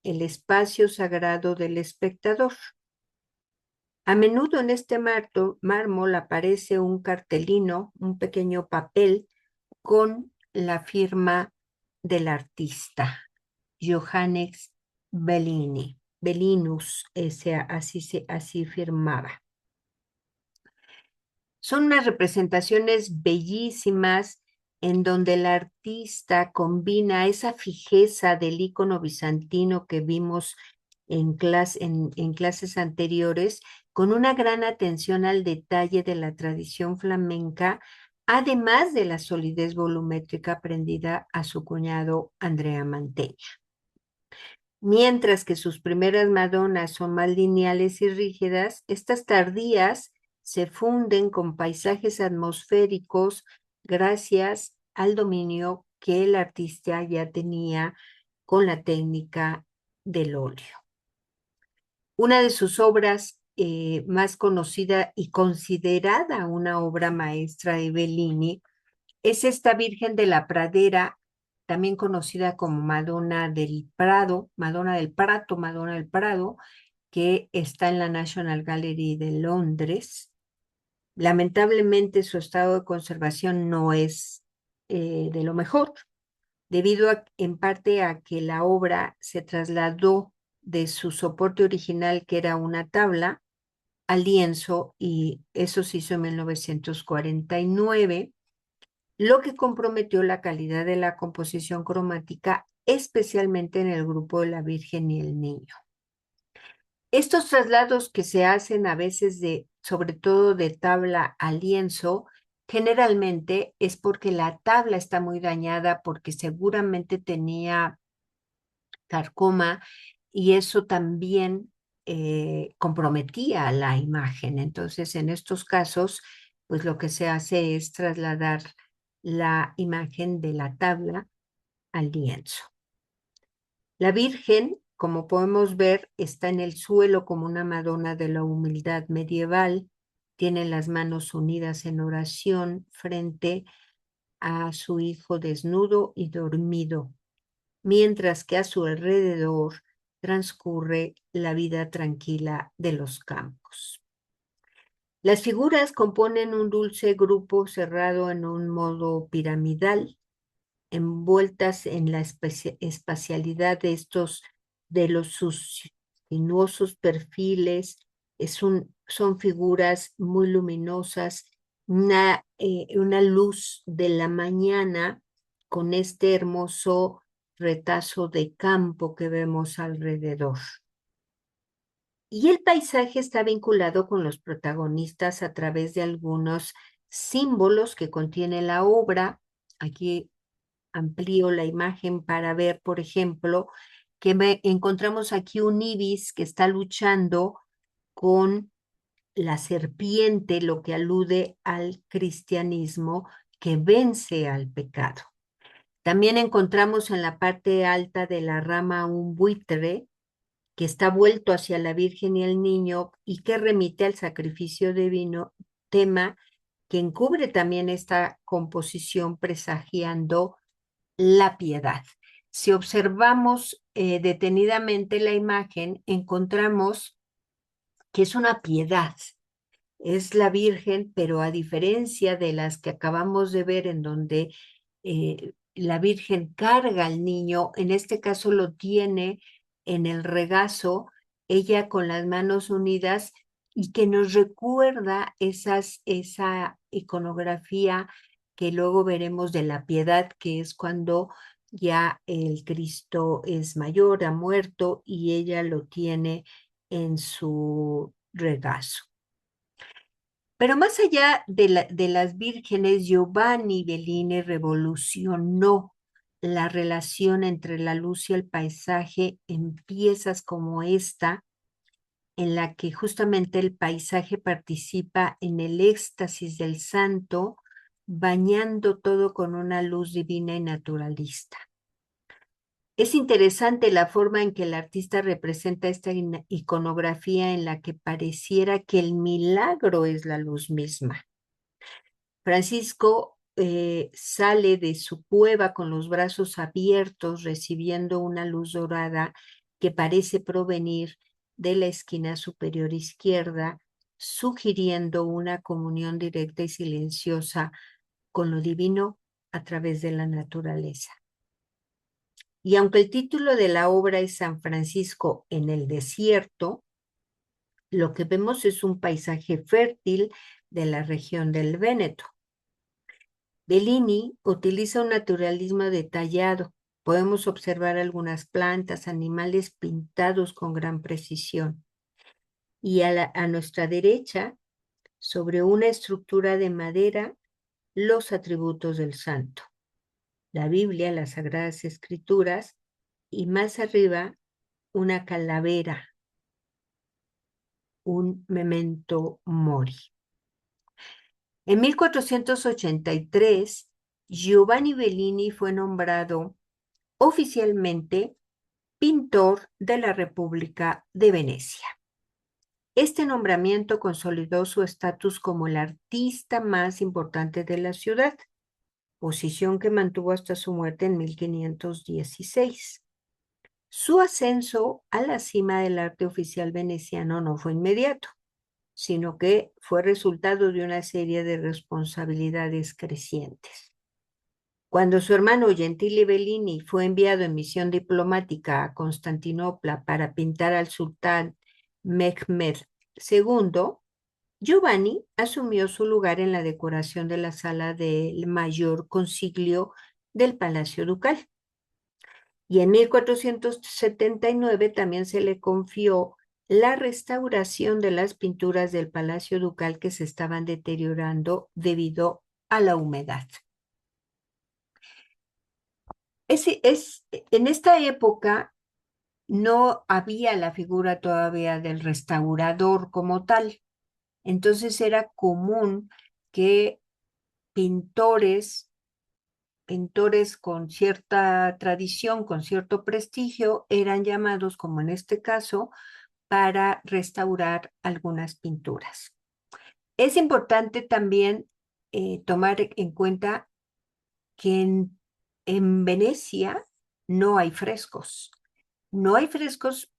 el espacio sagrado del espectador. A menudo en este mármol aparece un cartelino, un pequeño papel con la firma del artista, Johannes Bellini. Bellinus, así firmaba. Son unas representaciones bellísimas en donde el artista combina esa fijeza del ícono bizantino que vimos en clases anteriores con una gran atención al detalle de la tradición flamenca, además de la solidez volumétrica aprendida a su cuñado Andrea Mantegna. Mientras que sus primeras Madonas son más lineales y rígidas, estas tardías se funden con paisajes atmosféricos gracias al dominio que el artista ya tenía con la técnica del óleo. Una de sus obras más conocida y considerada una obra maestra de Bellini es esta Virgen de la Pradera, también conocida como Madonna del Prado, Madonna del Prato, Madonna del Prado, que está en la National Gallery de Londres. Lamentablemente su estado de conservación no es de lo mejor, debido en parte a que la obra se trasladó de su soporte original, que era una tabla, al lienzo, y eso se hizo en 1949, lo que comprometió la calidad de la composición cromática, especialmente en el grupo de la Virgen y el Niño. Estos traslados que se hacen a veces sobre todo de tabla a lienzo, generalmente es porque la tabla está muy dañada, porque seguramente tenía carcoma y eso también comprometía a la imagen. Entonces, en estos casos, pues lo que se hace es trasladar la imagen de la tabla al lienzo. La Virgen, como podemos ver, está en el suelo como una Madonna de la humildad medieval. Tiene las manos unidas en oración frente a su hijo desnudo y dormido, mientras que a su alrededor transcurre la vida tranquila de los campos. Las figuras componen un dulce grupo cerrado en un modo piramidal, envueltas en la espacialidad de estos sus sinuosos perfiles. Son figuras muy luminosas, una luz de la mañana con este hermoso retazo de campo que vemos alrededor. Y el paisaje está vinculado con los protagonistas a través de algunos símbolos que contiene la obra. Aquí amplío la imagen para ver, por ejemplo, que encontramos aquí un ibis que está luchando con la serpiente, lo que alude al cristianismo que vence al pecado. También encontramos en la parte alta de la rama un buitre que está vuelto hacia la Virgen y el Niño y que remite al sacrificio divino, tema que encubre también esta composición presagiando la piedad. Si observamos detenidamente la imagen, encontramos que es una piedad. Es la Virgen, pero a diferencia de las que acabamos de ver en donde la Virgen carga al niño, en este caso lo tiene en el regazo, ella con las manos unidas y que nos recuerda esa iconografía que luego veremos de la piedad, que es cuando ya el Cristo es mayor, ha muerto y ella lo tiene en su regazo. Pero más allá de las vírgenes, Giovanni Bellini revolucionó la relación entre la luz y el paisaje en piezas como esta, en la que justamente el paisaje participa en el éxtasis del santo, bañando todo con una luz divina y naturalista. Es interesante la forma en que el artista representa esta iconografía en la que pareciera que el milagro es la luz misma. Francisco sale de su cueva con los brazos abiertos, recibiendo una luz dorada que parece provenir de la esquina superior izquierda, sugiriendo una comunión directa y silenciosa con lo divino a través de la naturaleza. Y aunque el título de la obra es San Francisco en el desierto, lo que vemos es un paisaje fértil de la región del Véneto. Bellini utiliza un naturalismo detallado. Podemos observar algunas plantas, animales pintados con gran precisión. Y a nuestra derecha, sobre una estructura de madera, los atributos del santo. La Biblia, las Sagradas Escrituras, y más arriba, una calavera, un memento mori. En 1483, Giovanni Bellini fue nombrado oficialmente pintor de la República de Venecia. Este nombramiento consolidó su estatus como el artista más importante de la ciudad, posición que mantuvo hasta su muerte en 1516. Su ascenso a la cima del arte oficial veneciano no fue inmediato, sino que fue resultado de una serie de responsabilidades crecientes. Cuando su hermano Gentile Bellini fue enviado en misión diplomática a Constantinopla para pintar al sultán Mehmed II, Giovanni asumió su lugar en la decoración de la sala del mayor consiglio del Palacio Ducal. Y en 1479 también se le confió la restauración de las pinturas del Palacio Ducal que se estaban deteriorando debido a la humedad. En esta época no había la figura todavía del restaurador como tal. Entonces era común que pintores con cierta tradición, con cierto prestigio, eran llamados, como en este caso, para restaurar algunas pinturas. Es importante también tomar en cuenta que en Venecia no hay frescos. No hay frescos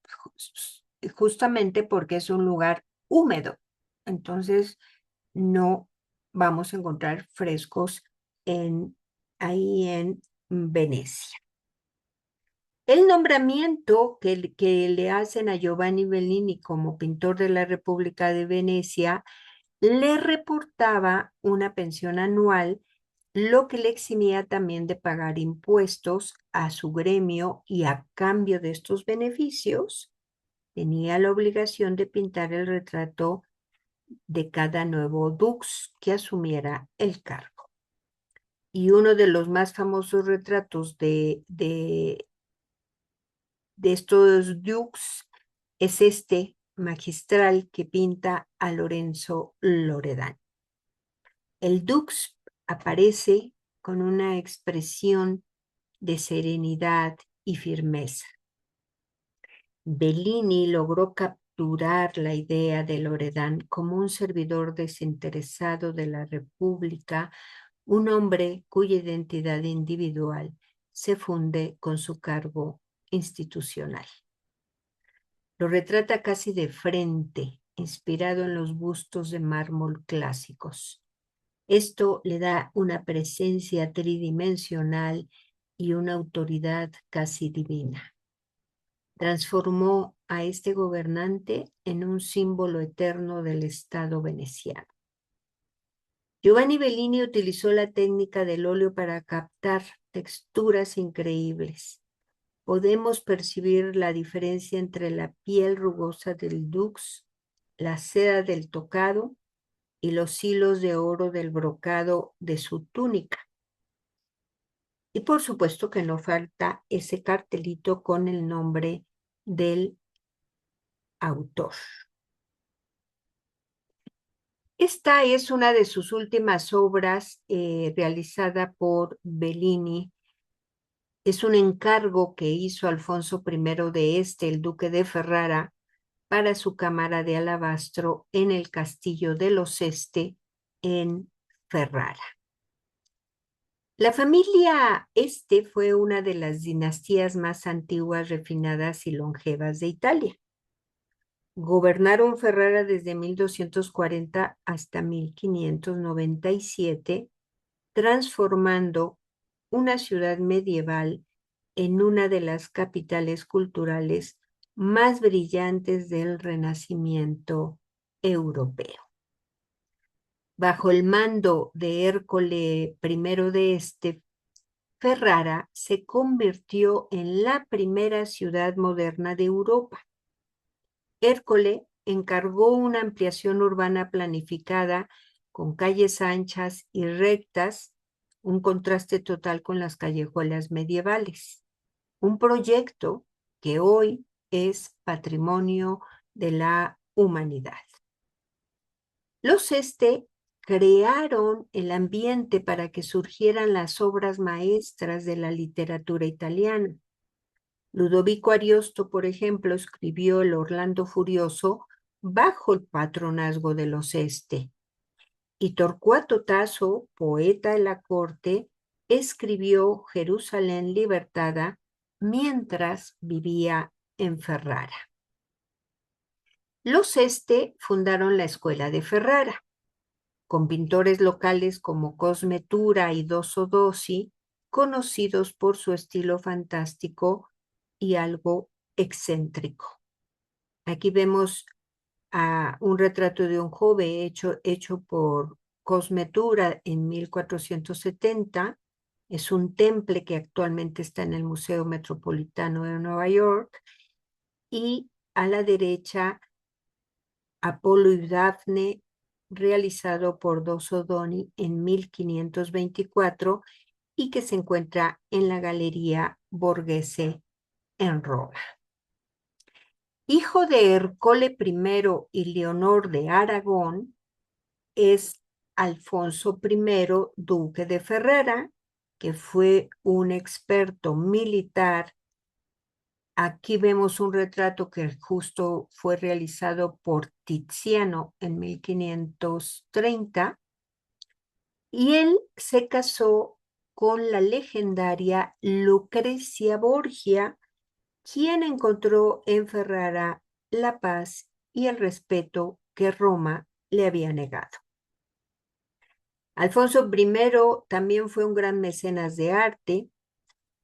justamente porque es un lugar húmedo. Entonces, no vamos a encontrar frescos ahí en Venecia. El nombramiento que le hacen a Giovanni Bellini como pintor de la República de Venecia le reportaba una pensión anual, lo que le eximía también de pagar impuestos a su gremio y a cambio de estos beneficios tenía la obligación de pintar el retrato de cada nuevo dux que asumiera el cargo. Y uno de los más famosos retratos de estos dux es este magistral que pinta a Lorenzo Loredán. El dux aparece con una expresión de serenidad y firmeza. Bellini logró capturar la idea de Loredán como un servidor desinteresado de la República, un hombre cuya identidad individual se funde con su cargo institucional. Lo retrata casi de frente, inspirado en los bustos de mármol clásicos. Esto le da una presencia tridimensional y una autoridad casi divina. Transformó a este gobernante en un símbolo eterno del Estado veneciano. Giovanni Bellini utilizó la técnica del óleo para captar texturas increíbles. Podemos percibir la diferencia entre la piel rugosa del dux, la seda del tocado y los hilos de oro del brocado de su túnica. Y por supuesto que no falta ese cartelito con el nombre del autor. Esta es una de sus últimas obras realizada por Bellini. Es un encargo que hizo Alfonso I de Este, el duque de Ferrara, para su cámara de alabastro en el castillo de los Este, en Ferrara. La familia Este fue una de las dinastías más antiguas, refinadas y longevas de Italia. Gobernaron Ferrara desde 1240 hasta 1597, transformando una ciudad medieval en una de las capitales culturales más brillantes del Renacimiento europeo. Bajo el mando de Ercole I de Este, Ferrara se convirtió en la primera ciudad moderna de Europa. Ercole encargó una ampliación urbana planificada con calles anchas y rectas, un contraste total con las callejuelas medievales. Un proyecto que hoy es patrimonio de la humanidad. Los Este crearon el ambiente para que surgieran las obras maestras de la literatura italiana. Ludovico Ariosto, por ejemplo, escribió El Orlando Furioso bajo el patronazgo de los Este. Y Torcuato Tasso, poeta de la corte, escribió Jerusalén libertada mientras vivía en Ferrara. Los Este fundaron la Escuela de Ferrara, con pintores locales como Cosme Tura y Dosso Dossi, conocidos por su estilo fantástico y algo excéntrico. Aquí vemos a un retrato de un joven hecho por Cosme Tura en 1470. Es un temple que actualmente está en el Museo Metropolitano de Nueva York. Y a la derecha, Apolo y Dafne, realizado por Dosso Doni en 1524 y que se encuentra en la Galería Borghese en Roma. Hijo de Ercole I y Leonor de Aragón, es Alfonso I, duque de Ferrara, que fue un experto militar. Aquí vemos un retrato que justo fue realizado por Tiziano en 1530, y él se casó con la legendaria Lucrecia Borgia, quien encontró en Ferrara la paz y el respeto que Roma le había negado. Alfonso I también fue un gran mecenas de arte.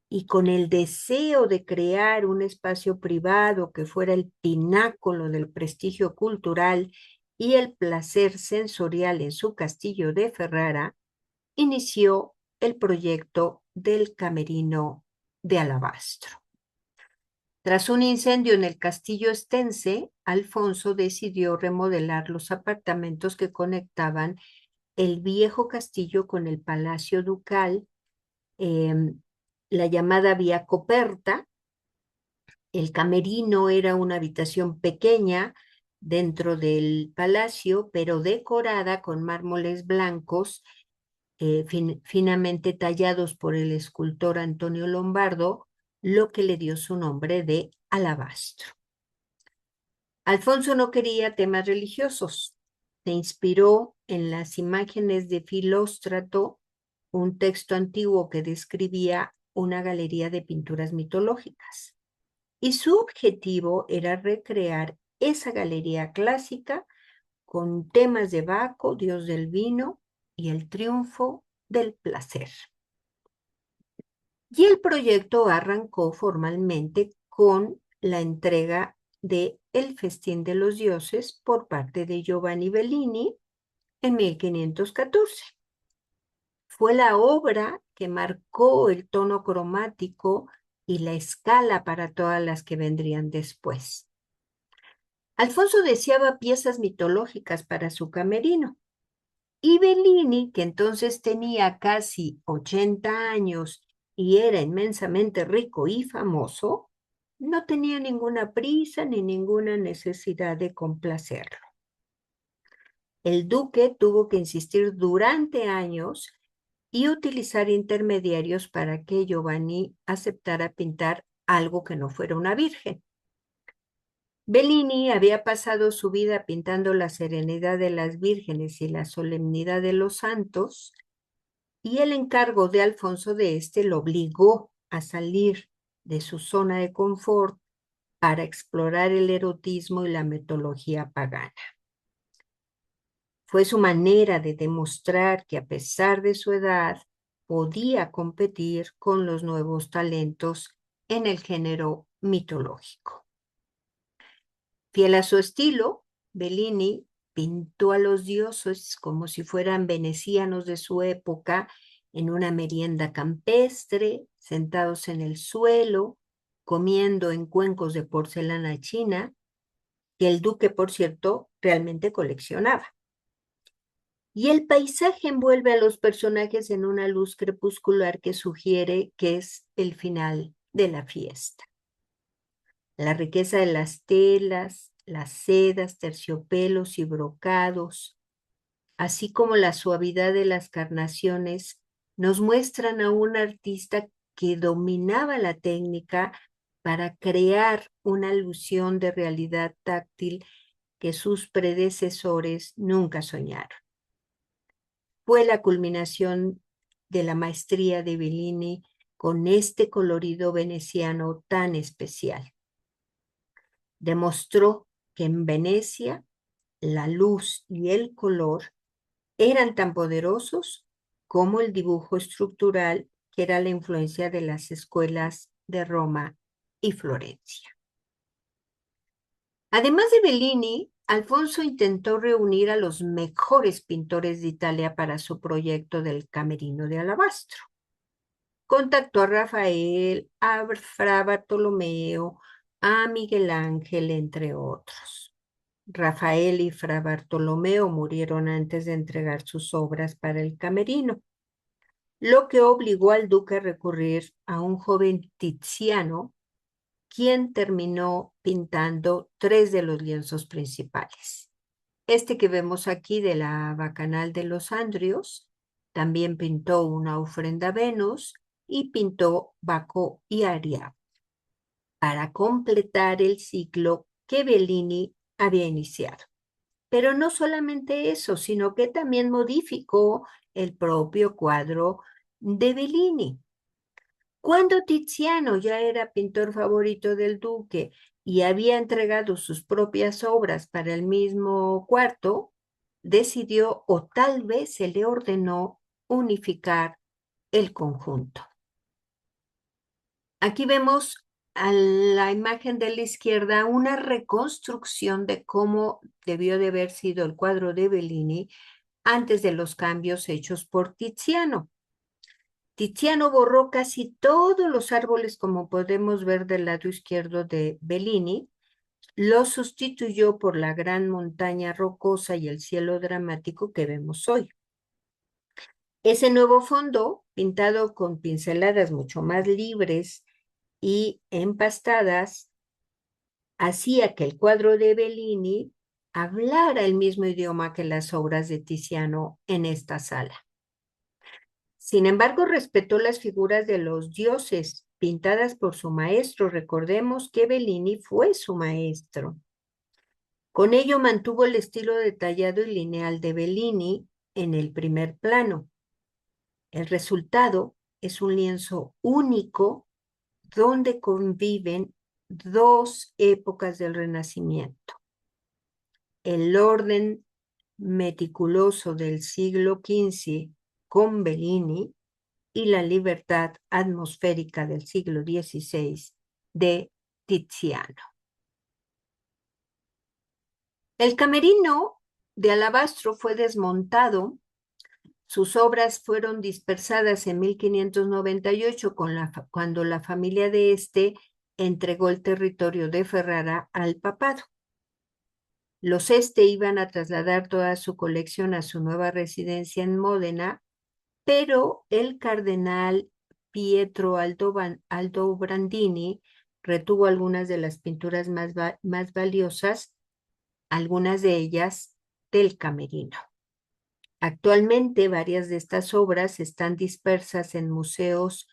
y con el deseo de crear un espacio privado que fuera el pináculo del prestigio cultural y el placer sensorial en su castillo de Ferrara, inició el proyecto del Camerino de Alabastro. Tras un incendio en el castillo estense, Alfonso decidió remodelar los apartamentos que conectaban el viejo castillo con el palacio ducal, la llamada Vía Coperta. El camerino era una habitación pequeña dentro del palacio, pero decorada con mármoles blancos finamente tallados por el escultor Antonio Lombardo, lo que le dio su nombre de alabastro. Alfonso no quería temas religiosos. Se inspiró en las imágenes de Filóstrato, un texto antiguo que describía una galería de pinturas mitológicas. Y su objetivo era recrear esa galería clásica con temas de Baco, dios del vino, y el triunfo del placer. Y el proyecto arrancó formalmente con la entrega de El Festín de los Dioses por parte de Giovanni Bellini en 1514. Fue la obra que marcó el tono cromático y la escala para todas las que vendrían después. Alfonso deseaba piezas mitológicas para su camerino, y Bellini, que entonces tenía casi 80 años y era inmensamente rico y famoso, no tenía ninguna prisa ni ninguna necesidad de complacerlo. El duque tuvo que insistir durante años y utilizar intermediarios para que Giovanni aceptara pintar algo que no fuera una virgen. Bellini había pasado su vida pintando la serenidad de las vírgenes y la solemnidad de los santos, y el encargo de Alfonso de Este lo obligó a salir de su zona de confort para explorar el erotismo y la mitología pagana. Fue su manera de demostrar que a pesar de su edad podía competir con los nuevos talentos en el género mitológico. Fiel a su estilo, Bellini pintó a los dioses como si fueran venecianos de su época en una merienda campestre, sentados en el suelo, comiendo en cuencos de porcelana china, que el duque, por cierto, realmente coleccionaba. Y el paisaje envuelve a los personajes en una luz crepuscular que sugiere que es el final de la fiesta. La riqueza de las telas, las sedas, terciopelos y brocados, así como la suavidad de las carnaciones, nos muestran a un artista que dominaba la técnica para crear una ilusión de realidad táctil que sus predecesores nunca soñaron. Fue la culminación de la maestría de Bellini con este colorido veneciano tan especial. Demostró que en Venecia la luz y el color eran tan poderosos como el dibujo estructural, que era la influencia de las escuelas de Roma y Florencia. Además de Bellini, Alfonso intentó reunir a los mejores pintores de Italia para su proyecto del Camerino de Alabastro. Contactó a Rafael, a Fra Bartolomeo, a Miguel Ángel, entre otros. Rafael y Fra Bartolomeo murieron antes de entregar sus obras para el Camerino, lo que obligó al duque a recurrir a un joven Tiziano, quien terminó pintando 3 de los lienzos principales. Este que vemos aquí de la Bacanal de los Andrios, también pintó una ofrenda a Venus y pintó Baco y Aria, para completar el ciclo que Bellini había iniciado. Pero no solamente eso, sino que también modificó el propio cuadro de Bellini. Cuando Tiziano ya era pintor favorito del duque y había entregado sus propias obras para el mismo cuarto, decidió, o tal vez se le ordenó, unificar el conjunto. Aquí vemos a la imagen de la izquierda una reconstrucción de cómo debió de haber sido el cuadro de Bellini antes de los cambios hechos por Tiziano. Tiziano borró casi todos los árboles, como podemos ver del lado izquierdo de Bellini, lo sustituyó por la gran montaña rocosa y el cielo dramático que vemos hoy. Ese nuevo fondo, pintado con pinceladas mucho más libres y empastadas, hacía que el cuadro de Bellini hablara el mismo idioma que las obras de Tiziano en esta sala. Sin embargo, respetó las figuras de los dioses pintadas por su maestro. Recordemos que Bellini fue su maestro. Con ello mantuvo el estilo detallado y lineal de Bellini en el primer plano. El resultado es un lienzo único donde conviven dos épocas del Renacimiento: el orden meticuloso del siglo XV con Bellini y la libertad atmosférica del siglo XVI de Tiziano. El camerino de alabastro fue desmontado. Sus obras fueron dispersadas en 1598 cuando la familia de este entregó el territorio de Ferrara al papado. Los Este iban a trasladar toda su colección a su nueva residencia en Módena, pero el cardenal Pietro Aldobrandini retuvo algunas de las pinturas más valiosas, algunas de ellas del camerino. Actualmente varias de estas obras están dispersas en museos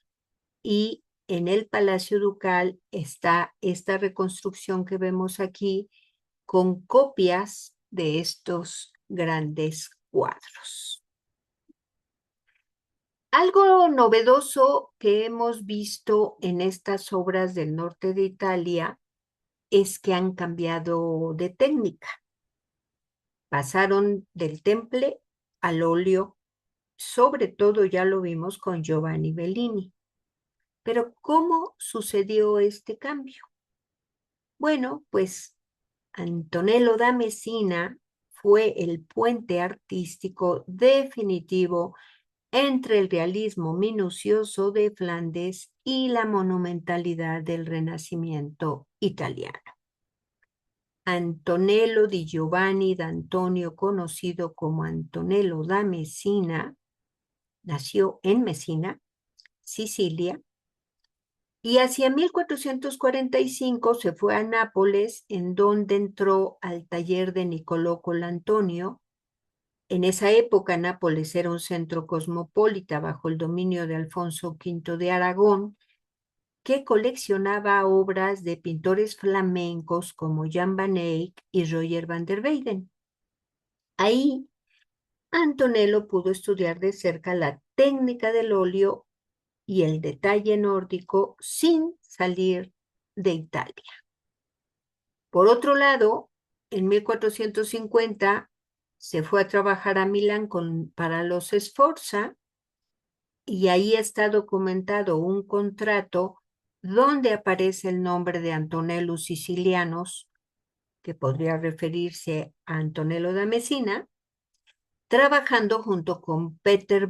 y en el Palacio Ducal está esta reconstrucción que vemos aquí con copias de estos grandes cuadros. Algo novedoso que hemos visto en estas obras del norte de Italia es que han cambiado de técnica. Pasaron del temple al óleo, sobre todo ya lo vimos con Giovanni Bellini. Pero ¿cómo sucedió este cambio? Bueno, pues Antonello da Messina fue el puente artístico definitivo entre el realismo minucioso de Flandes y la monumentalidad del Renacimiento italiano. Antonello di Giovanni d'Antonio, conocido como Antonello da Messina, nació en Messina, Sicilia, y hacia 1445 se fue a Nápoles, en donde entró al taller de Niccolò Colantonio. En esa época Nápoles era un centro cosmopolita bajo el dominio de Alfonso V de Aragón, que coleccionaba obras de pintores flamencos como Jan van Eyck y Roger van der Weyden. Ahí Antonello pudo estudiar de cerca la técnica del óleo y el detalle nórdico sin salir de Italia. Por otro lado, en 1450 se fue a trabajar a Milán para los Sforza, y ahí está documentado un contrato donde aparece el nombre de Antonello Sicilianos, que podría referirse a Antonello da Messina, trabajando junto con Peter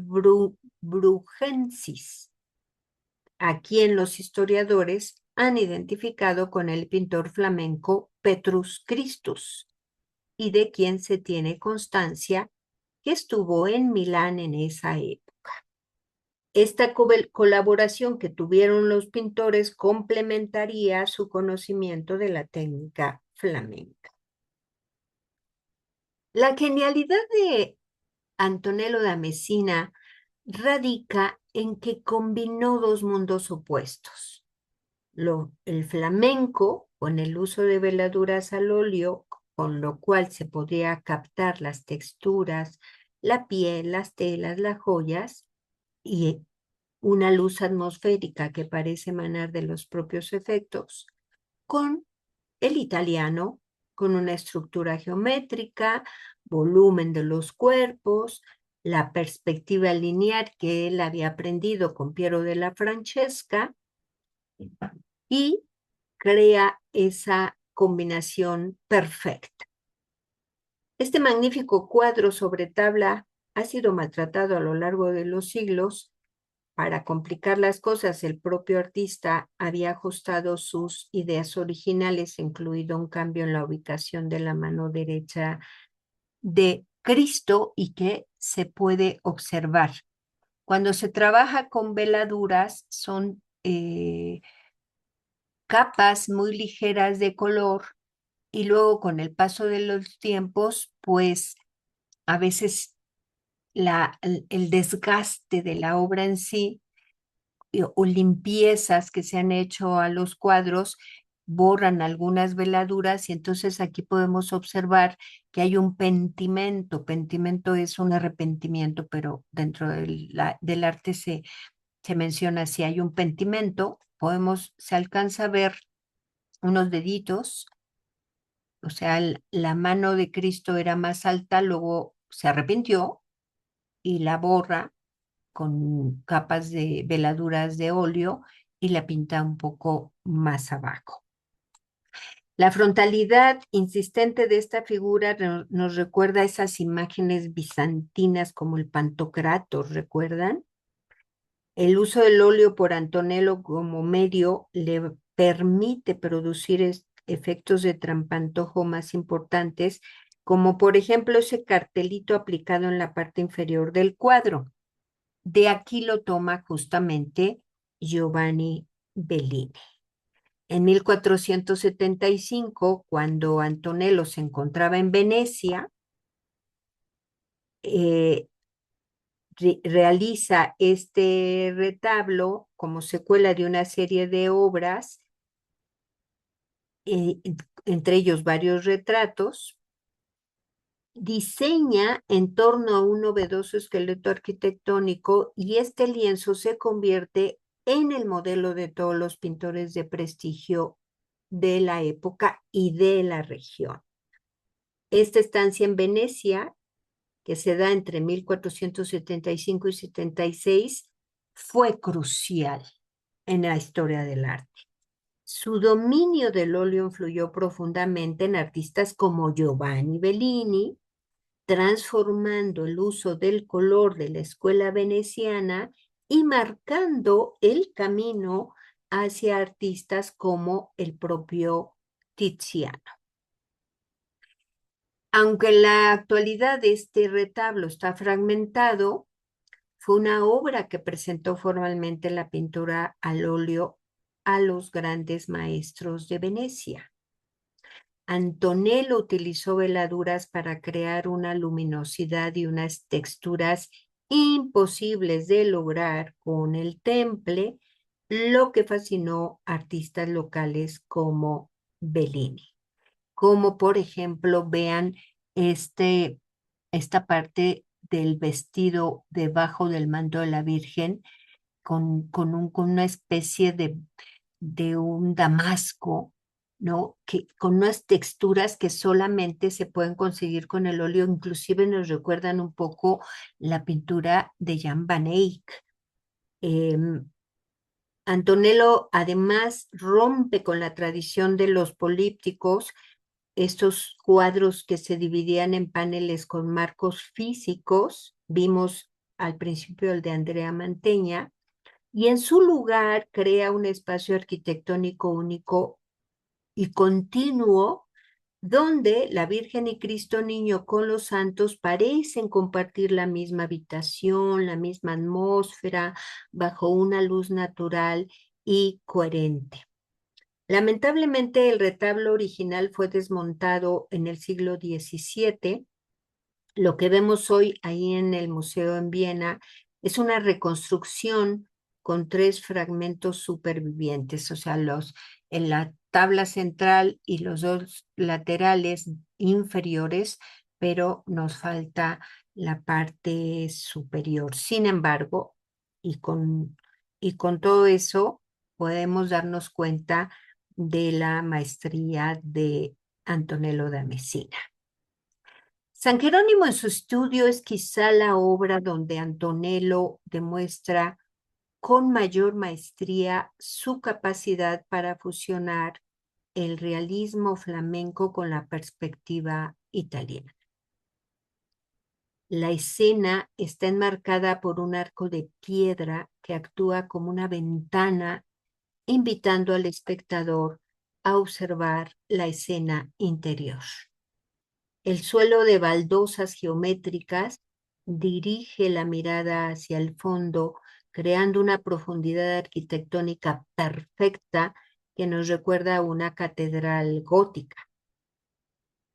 Brugensis, a quien los historiadores han identificado con el pintor flamenco Petrus Christus, y de quien se tiene constancia que estuvo en Milán en esa época. Esta colaboración que tuvieron los pintores complementaría su conocimiento de la técnica flamenca. La genialidad de Antonello da Messina radica en que combinó dos mundos opuestos: el flamenco, con el uso de veladuras al óleo, con lo cual se podía captar las texturas, la piel, las telas, las joyas, y una luz atmosférica que parece emanar de los propios efectos, con el italiano, con una estructura geométrica, volumen de los cuerpos, la perspectiva lineal que él había aprendido con Piero della Francesca, y crea esa combinación perfecta. Este magnífico cuadro sobre tabla ha sido maltratado a lo largo de los siglos. Para complicar las cosas, el propio artista había ajustado sus ideas originales, incluido un cambio en la ubicación de la mano derecha de Cristo y que se puede observar. Cuando se trabaja con veladuras, son capas muy ligeras de color y luego con el paso de los tiempos, pues a veces el desgaste de la obra en sí o limpiezas que se han hecho a los cuadros borran algunas veladuras y entonces aquí podemos observar que hay un pentimento. Pentimento es un arrepentimiento, pero dentro del arte se menciona si hay un pentimento, se alcanza a ver unos deditos, o sea, la mano de Cristo era más alta, luego se arrepintió y la borra con capas de veladuras de óleo y la pinta un poco más abajo. La frontalidad insistente de esta figura nos recuerda a esas imágenes bizantinas como el Pantocrator, ¿recuerdan? El uso del óleo por Antonello como medio le permite producir efectos de trampantojo más importantes, como por ejemplo ese cartelito aplicado en la parte inferior del cuadro. De aquí lo toma justamente Giovanni Bellini. En 1475, cuando Antonello se encontraba en Venecia, eh, realiza este retablo como secuela de una serie de obras, eh, entre ellos varios retratos. Diseña en torno a un novedoso esqueleto arquitectónico y este lienzo se convierte en el modelo de todos los pintores de prestigio de la época y de la región. Esta estancia en Venecia, que se da entre 1475 y 76, fue crucial en la historia del arte. Su dominio del óleo influyó profundamente en artistas como Giovanni Bellini, transformando el uso del color de la escuela veneciana y marcando el camino hacia artistas como el propio Tiziano. Aunque en la actualidad este retablo está fragmentado, fue una obra que presentó formalmente la pintura al óleo a los grandes maestros de Venecia. Antonello utilizó veladuras para crear una luminosidad y unas texturas imposibles de lograr con el temple, lo que fascinó a artistas locales como Bellini. Como por ejemplo, vean esta parte del vestido debajo del manto de la Virgen con una especie de un damasco, ¿no? Con unas texturas que solamente se pueden conseguir con el óleo, inclusive nos recuerdan un poco la pintura de Jan van Eyck. Antonello además rompe con la tradición de los polípticos, estos cuadros que se dividían en paneles con marcos físicos, vimos al principio el de Andrea Mantegna, y en su lugar crea un espacio arquitectónico único y continuo donde la Virgen y Cristo Niño con los santos parecen compartir la misma habitación, la misma atmósfera, bajo una luz natural y coherente. Lamentablemente, el retablo original fue desmontado en el siglo XVII. Lo que vemos hoy ahí en el museo en Viena es una reconstrucción con 3 fragmentos supervivientes, o sea, en la tabla central y los 2 laterales inferiores, pero nos falta la parte superior. Sin embargo, y con todo eso, podemos darnos cuenta de la maestría de Antonello da Messina. San Jerónimo en su estudio es quizá la obra donde Antonello demuestra con mayor maestría su capacidad para fusionar el realismo flamenco con la perspectiva italiana. La escena está enmarcada por un arco de piedra que actúa como una ventana, invitando al espectador a observar la escena interior. El suelo de baldosas geométricas dirige la mirada hacia el fondo, creando una profundidad arquitectónica perfecta que nos recuerda a una catedral gótica.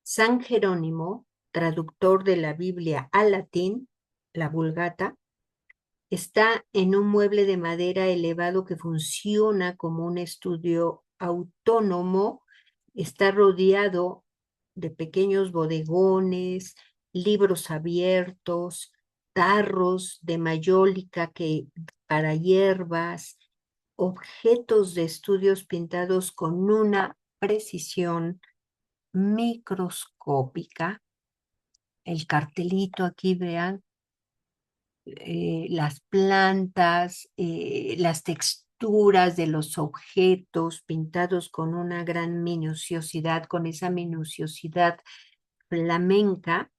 San Jerónimo, traductor de la Biblia al latín, la Vulgata, está en un mueble de madera elevado que funciona como un estudio autónomo. Está rodeado de pequeños bodegones, libros abiertos, tarros de mayólica para hierbas, objetos de estudios pintados con una precisión microscópica. El cartelito aquí, vean, las plantas, las texturas de los objetos pintados con una gran minuciosidad, con esa minuciosidad flamenca,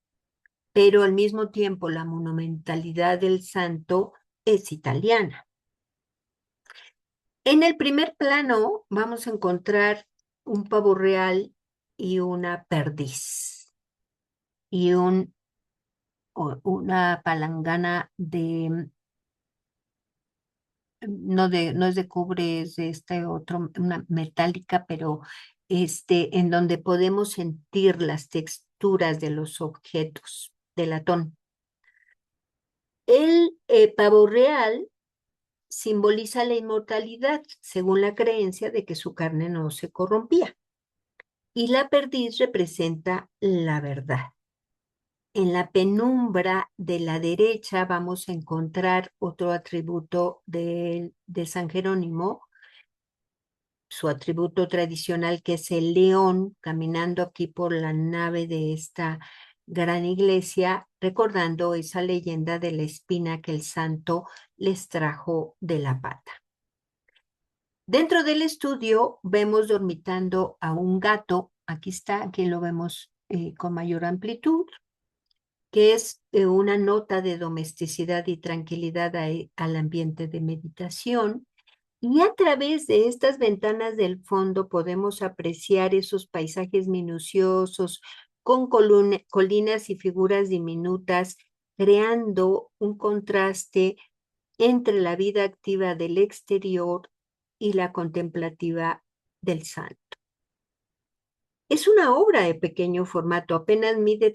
pero al mismo tiempo la monumentalidad del santo es italiana. En el primer plano vamos a encontrar un pavo real y una perdiz y una palangana no es de cobre, es de este otro, una metálica, pero en donde podemos sentir las texturas de los objetos de latón. El pavo real simboliza la inmortalidad, según la creencia de que su carne no se corrompía. Y la perdiz representa la verdad. En la penumbra de la derecha vamos a encontrar otro atributo de San Jerónimo, su atributo tradicional, que es el león, caminando aquí por la nave de esta gran iglesia, recordando esa leyenda de la espina que el santo les trajo de la pata. Dentro del estudio vemos dormitando a un gato, aquí está, aquí lo vemos con mayor amplitud, que es una nota de domesticidad y tranquilidad al ambiente de meditación. Y a través de estas ventanas del fondo podemos apreciar esos paisajes minuciosos con colinas y figuras diminutas, creando un contraste entre la vida activa del exterior y la contemplativa del santo. Es una obra de pequeño formato, apenas mide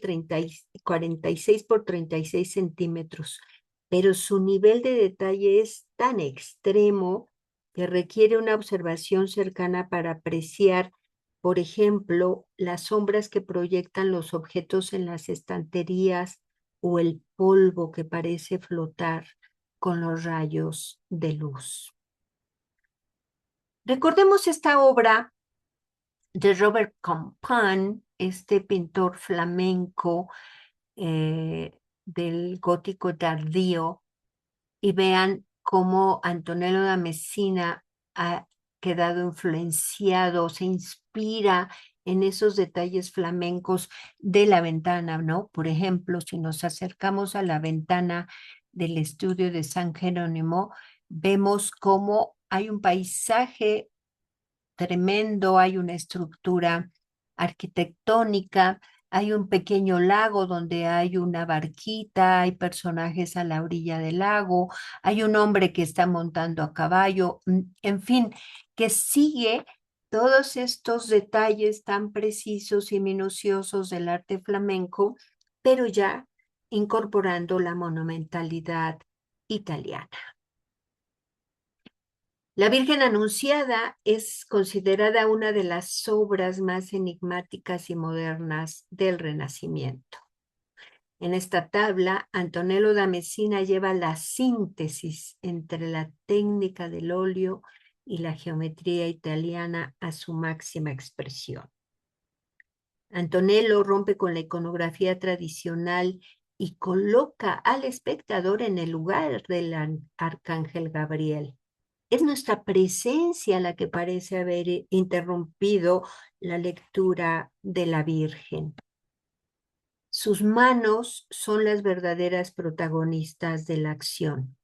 46 por 36 centímetros, pero su nivel de detalle es tan extremo que requiere una observación cercana para apreciar, por ejemplo, las sombras que proyectan los objetos en las estanterías o el polvo que parece flotar con los rayos de luz. Recordemos esta obra de Robert Campin, este pintor flamenco del gótico tardío, y vean cómo Antonello da Messina ha quedado influenciado, se inspira en esos detalles flamencos de la ventana, ¿no? Por ejemplo, si nos acercamos a la ventana del estudio de San Jerónimo, vemos cómo hay un paisaje tremendo, hay una estructura arquitectónica, hay un pequeño lago donde hay una barquita, hay personajes a la orilla del lago, hay un hombre que está montando a caballo, en fin, que sigue todos estos detalles tan precisos y minuciosos del arte flamenco, pero ya incorporando la monumentalidad italiana. La Virgen Anunciada es considerada una de las obras más enigmáticas y modernas del Renacimiento. En esta tabla, Antonello da Messina lleva la síntesis entre la técnica del óleo y la geometría italiana a su máxima expresión. Antonello rompe con la iconografía tradicional y coloca al espectador en el lugar del arcángel Gabriel. Es nuestra presencia la que parece haber interrumpido la lectura de la Virgen. Sus manos son las verdaderas protagonistas de la acción.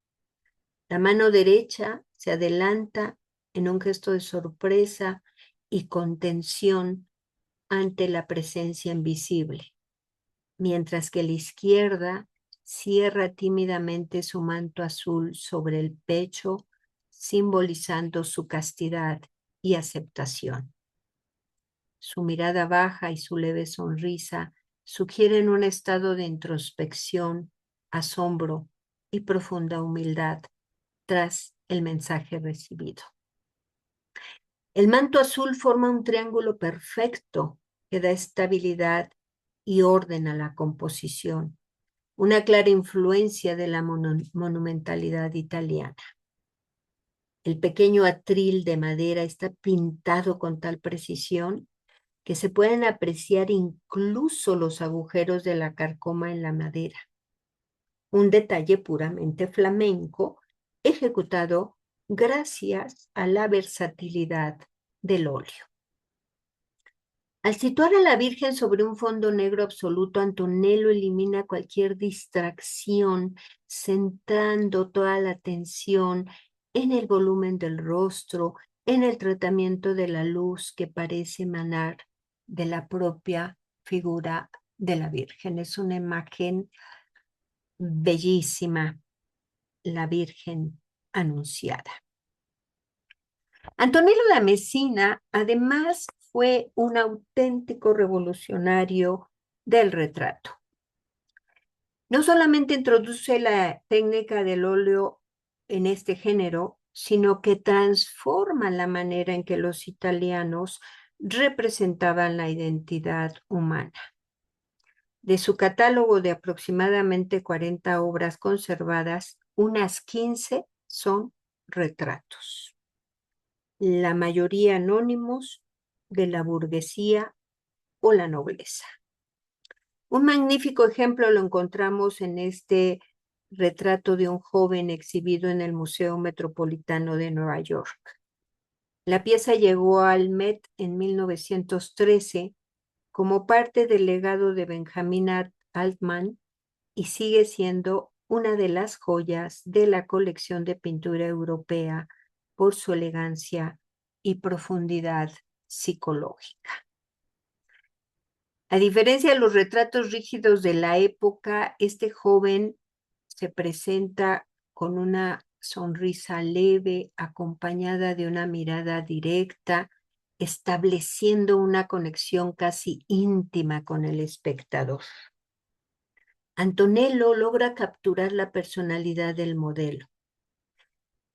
La mano derecha se adelanta en un gesto de sorpresa y contención ante la presencia invisible, mientras que la izquierda cierra tímidamente su manto azul sobre el pecho, simbolizando su castidad y aceptación. Su mirada baja y su leve sonrisa sugieren un estado de introspección, asombro y profunda humildad tras el mensaje recibido. El manto azul forma un triángulo perfecto que da estabilidad y orden a la composición, una clara influencia de la monumentalidad italiana. El pequeño atril de madera está pintado con tal precisión que se pueden apreciar incluso los agujeros de la carcoma en la madera. Un detalle puramente flamenco ejecutado gracias a la versatilidad del óleo. Al situar a la Virgen sobre un fondo negro absoluto, Antonello elimina cualquier distracción, centrando toda la atención en el volumen del rostro, en el tratamiento de la luz que parece emanar de la propia figura de la Virgen. Es una imagen bellísima, la Virgen anunciada. Antonello da Messina, además, fue un auténtico revolucionario del retrato. No solamente introduce la técnica del óleo en este género, sino que transforma la manera en que los italianos representaban la identidad humana. De su catálogo de aproximadamente 40 obras conservadas, unas 15 son retratos, la mayoría anónimos de la burguesía o la nobleza. Un magnífico ejemplo lo encontramos en este retrato de un joven exhibido en el Museo Metropolitano de Nueva York. La pieza llegó al Met en 1913 como parte del legado de Benjamin Altman y sigue siendo una de las joyas de la colección de pintura europea por su elegancia y profundidad psicológica. A diferencia de los retratos rígidos de la época, este joven se presenta con una sonrisa leve, acompañada de una mirada directa, estableciendo una conexión casi íntima con el espectador. Antonello logra capturar la personalidad del modelo.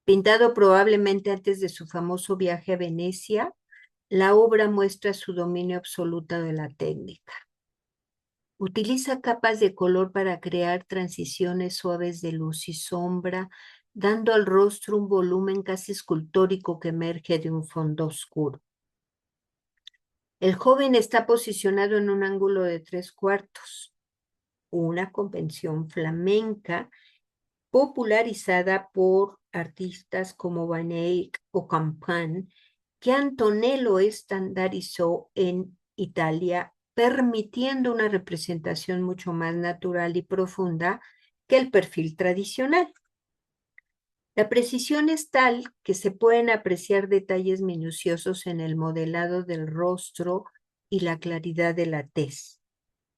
Pintado probablemente antes de su famoso viaje a Venecia, la obra muestra su dominio absoluto de la técnica. Utiliza capas de color para crear transiciones suaves de luz y sombra, dando al rostro un volumen casi escultórico que emerge de un fondo oscuro. El joven está posicionado en un ángulo de 3/4, una convención flamenca popularizada por artistas como Van Eyck o Campan, que Antonello estandarizó en Italia, permitiendo una representación mucho más natural y profunda que el perfil tradicional. La precisión es tal que se pueden apreciar detalles minuciosos en el modelado del rostro y la claridad de la tez,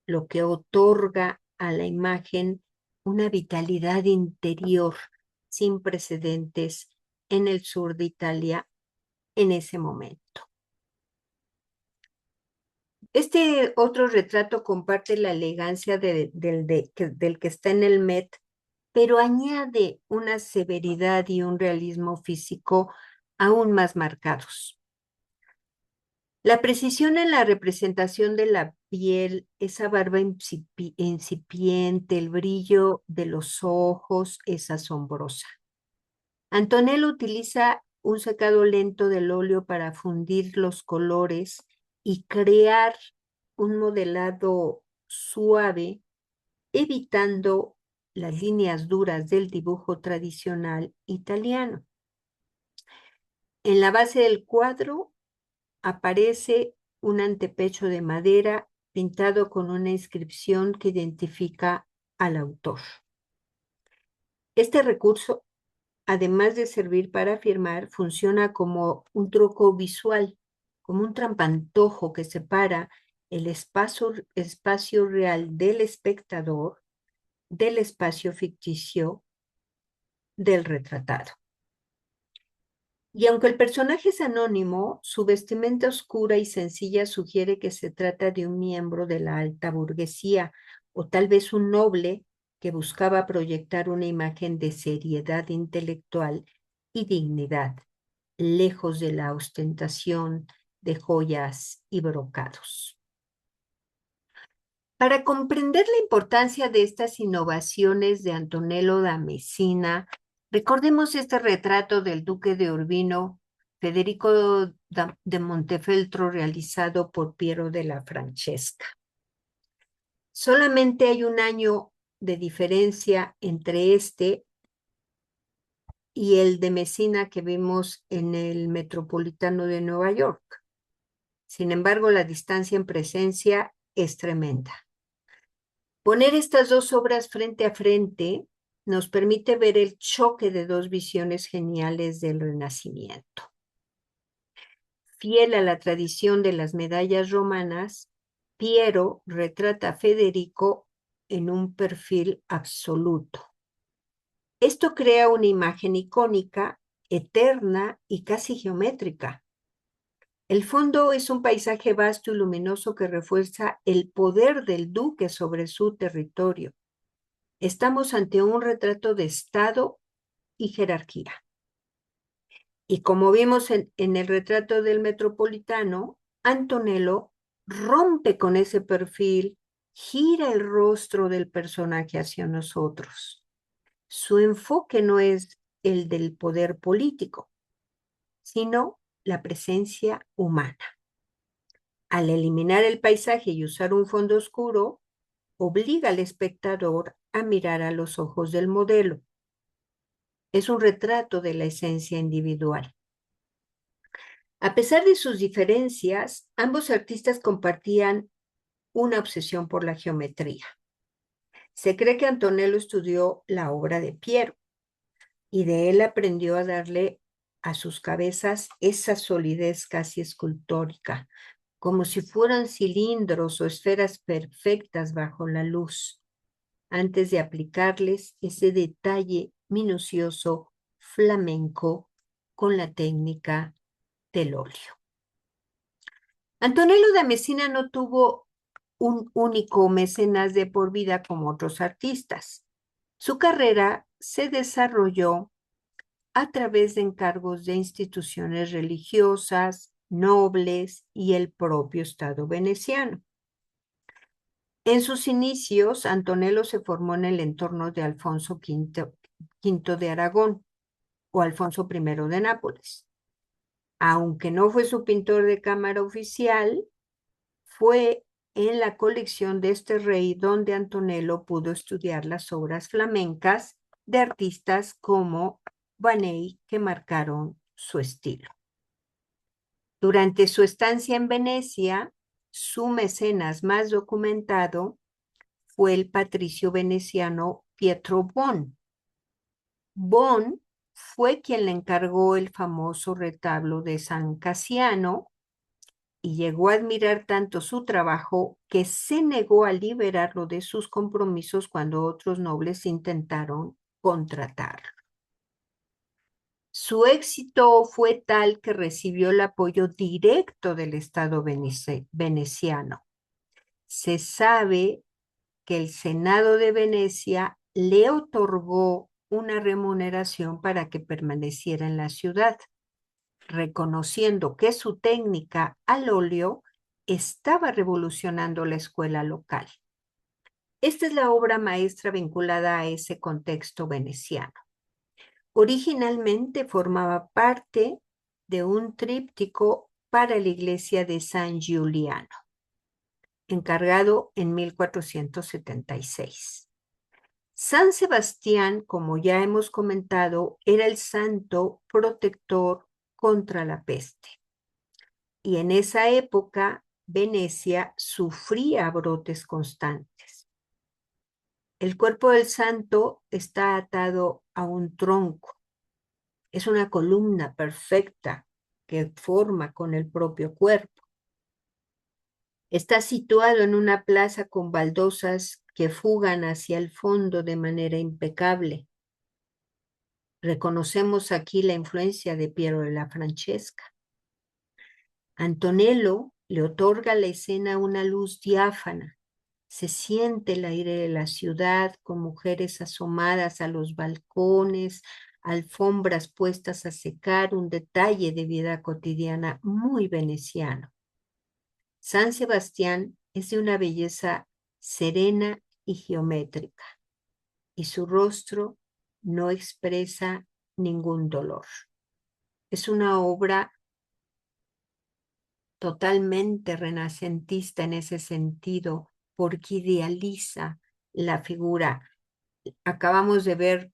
lo que otorga a la imagen una vitalidad interior sin precedentes en el sur de Italia en ese momento. Este otro retrato comparte la elegancia del que está en el Met, pero añade una severidad y un realismo físico aún más marcados. La precisión en la representación de la piel, esa barba incipiente, el brillo de los ojos es asombrosa. Antonello utiliza un secado lento del óleo para fundir los colores y crear un modelado suave evitando las líneas duras del dibujo tradicional italiano. En la base del cuadro aparece un antepecho de madera pintado con una inscripción que identifica al autor. Este recurso, además de servir para afirmar, funciona como un truco visual, como un trampantojo que separa el espacio real del espectador del espacio ficticio del retratado. Y aunque el personaje es anónimo, su vestimenta oscura y sencilla sugiere que se trata de un miembro de la alta burguesía o tal vez un noble que buscaba proyectar una imagen de seriedad intelectual y dignidad, lejos de la ostentación de joyas y brocados. Para comprender la importancia de estas innovaciones de Antonello da Messina, recordemos este retrato del duque de Urbino, Federico de Montefeltro, realizado por Piero della Francesca. Solamente hay un año de diferencia entre este y el de Messina que vimos en el Metropolitano de Nueva York. Sin embargo, la distancia en presencia es tremenda. Poner estas dos obras frente a frente nos permite ver el choque de dos visiones geniales del Renacimiento. Fiel a la tradición de las medallas romanas, Piero retrata a Federico en un perfil absoluto. Esto crea una imagen icónica, eterna y casi geométrica. El fondo es un paisaje vasto y luminoso que refuerza el poder del duque sobre su territorio. Estamos ante un retrato de estado y jerarquía. Y como vimos en el retrato del Metropolitano, Antonello rompe con ese perfil, gira el rostro del personaje hacia nosotros. Su enfoque no es el del poder político, sino la presencia humana. Al eliminar el paisaje y usar un fondo oscuro, obliga al espectador a mirar a los ojos del modelo. Es un retrato de la esencia individual. A pesar de sus diferencias, ambos artistas compartían una obsesión por la geometría. Se cree que Antonello estudió la obra de Piero y de él aprendió a darle a sus cabezas esa solidez casi escultórica, como si fueran cilindros o esferas perfectas bajo la luz, antes de aplicarles ese detalle minucioso flamenco con la técnica del óleo. Antonello da Messina no tuvo un único mecenas de por vida como otros artistas. Su carrera se desarrolló a través de encargos de instituciones religiosas, nobles y el propio Estado veneciano. En sus inicios, Antonello se formó en el entorno de Alfonso V de Aragón o Alfonso I de Nápoles. Aunque no fue su pintor de cámara oficial, fue en la colección de este rey donde Antonello pudo estudiar las obras flamencas de artistas como Van Eyck, que marcaron su estilo. Durante su estancia en Venecia, su mecenas más documentado fue el patricio veneciano Pietro Bon. Bon fue quien le encargó el famoso retablo de San Casiano y llegó a admirar tanto su trabajo que se negó a liberarlo de sus compromisos cuando otros nobles intentaron contratarlo. Su éxito fue tal que recibió el apoyo directo del Estado veneciano. Se sabe que el Senado de Venecia le otorgó una remuneración para que permaneciera en la ciudad, reconociendo que su técnica al óleo estaba revolucionando la escuela local. Esta es la obra maestra vinculada a ese contexto veneciano. Originalmente formaba parte de un tríptico para la iglesia de San Giuliano. encargado en 1476. San Sebastián, como ya hemos comentado, era el santo protector contra la peste. Y en esa época, Venecia sufría brotes constantes. El cuerpo del santo está atado a un tronco. Es una columna perfecta que forma con el propio cuerpo. Está situado en una plaza con baldosas que fugan hacia el fondo de manera impecable. Reconocemos aquí la influencia de Piero de la Francesca. Antonello le otorga a la escena una luz diáfana. Se siente el aire de la ciudad con mujeres asomadas a los balcones, alfombras puestas a secar, un detalle de vida cotidiana muy veneciano. San Sebastián es de una belleza serena y geométrica, y su rostro no expresa ningún dolor. Es una obra totalmente renacentista en ese sentido, porque idealiza la figura. Acabamos de ver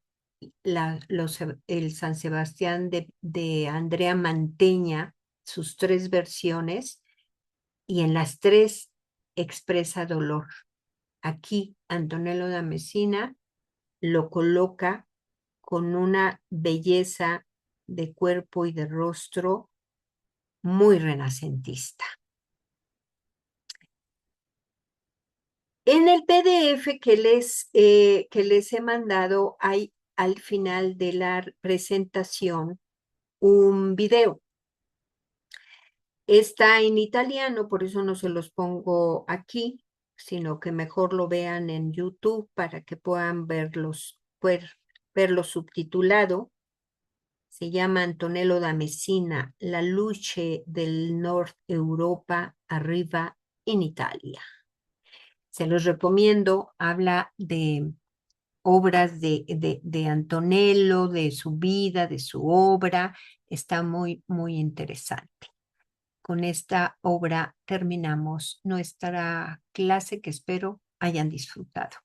el San Sebastián de Andrea Mantegna, sus tres versiones, y en las tres expresa dolor. Aquí Antonello da Messina lo coloca con una belleza de cuerpo y de rostro muy renacentista. En el PDF que les he mandado hay al final de la presentación un video. Está en italiano, por eso no se los pongo aquí, sino que mejor lo vean en YouTube para que puedan verlo subtitulado. Se llama Antonello da Messina, La luce del Nord Europa arriba in Italia. Se los recomiendo, habla de obras de Antonello, de su vida, de su obra. Está muy, muy interesante. Con esta obra terminamos nuestra clase que espero hayan disfrutado.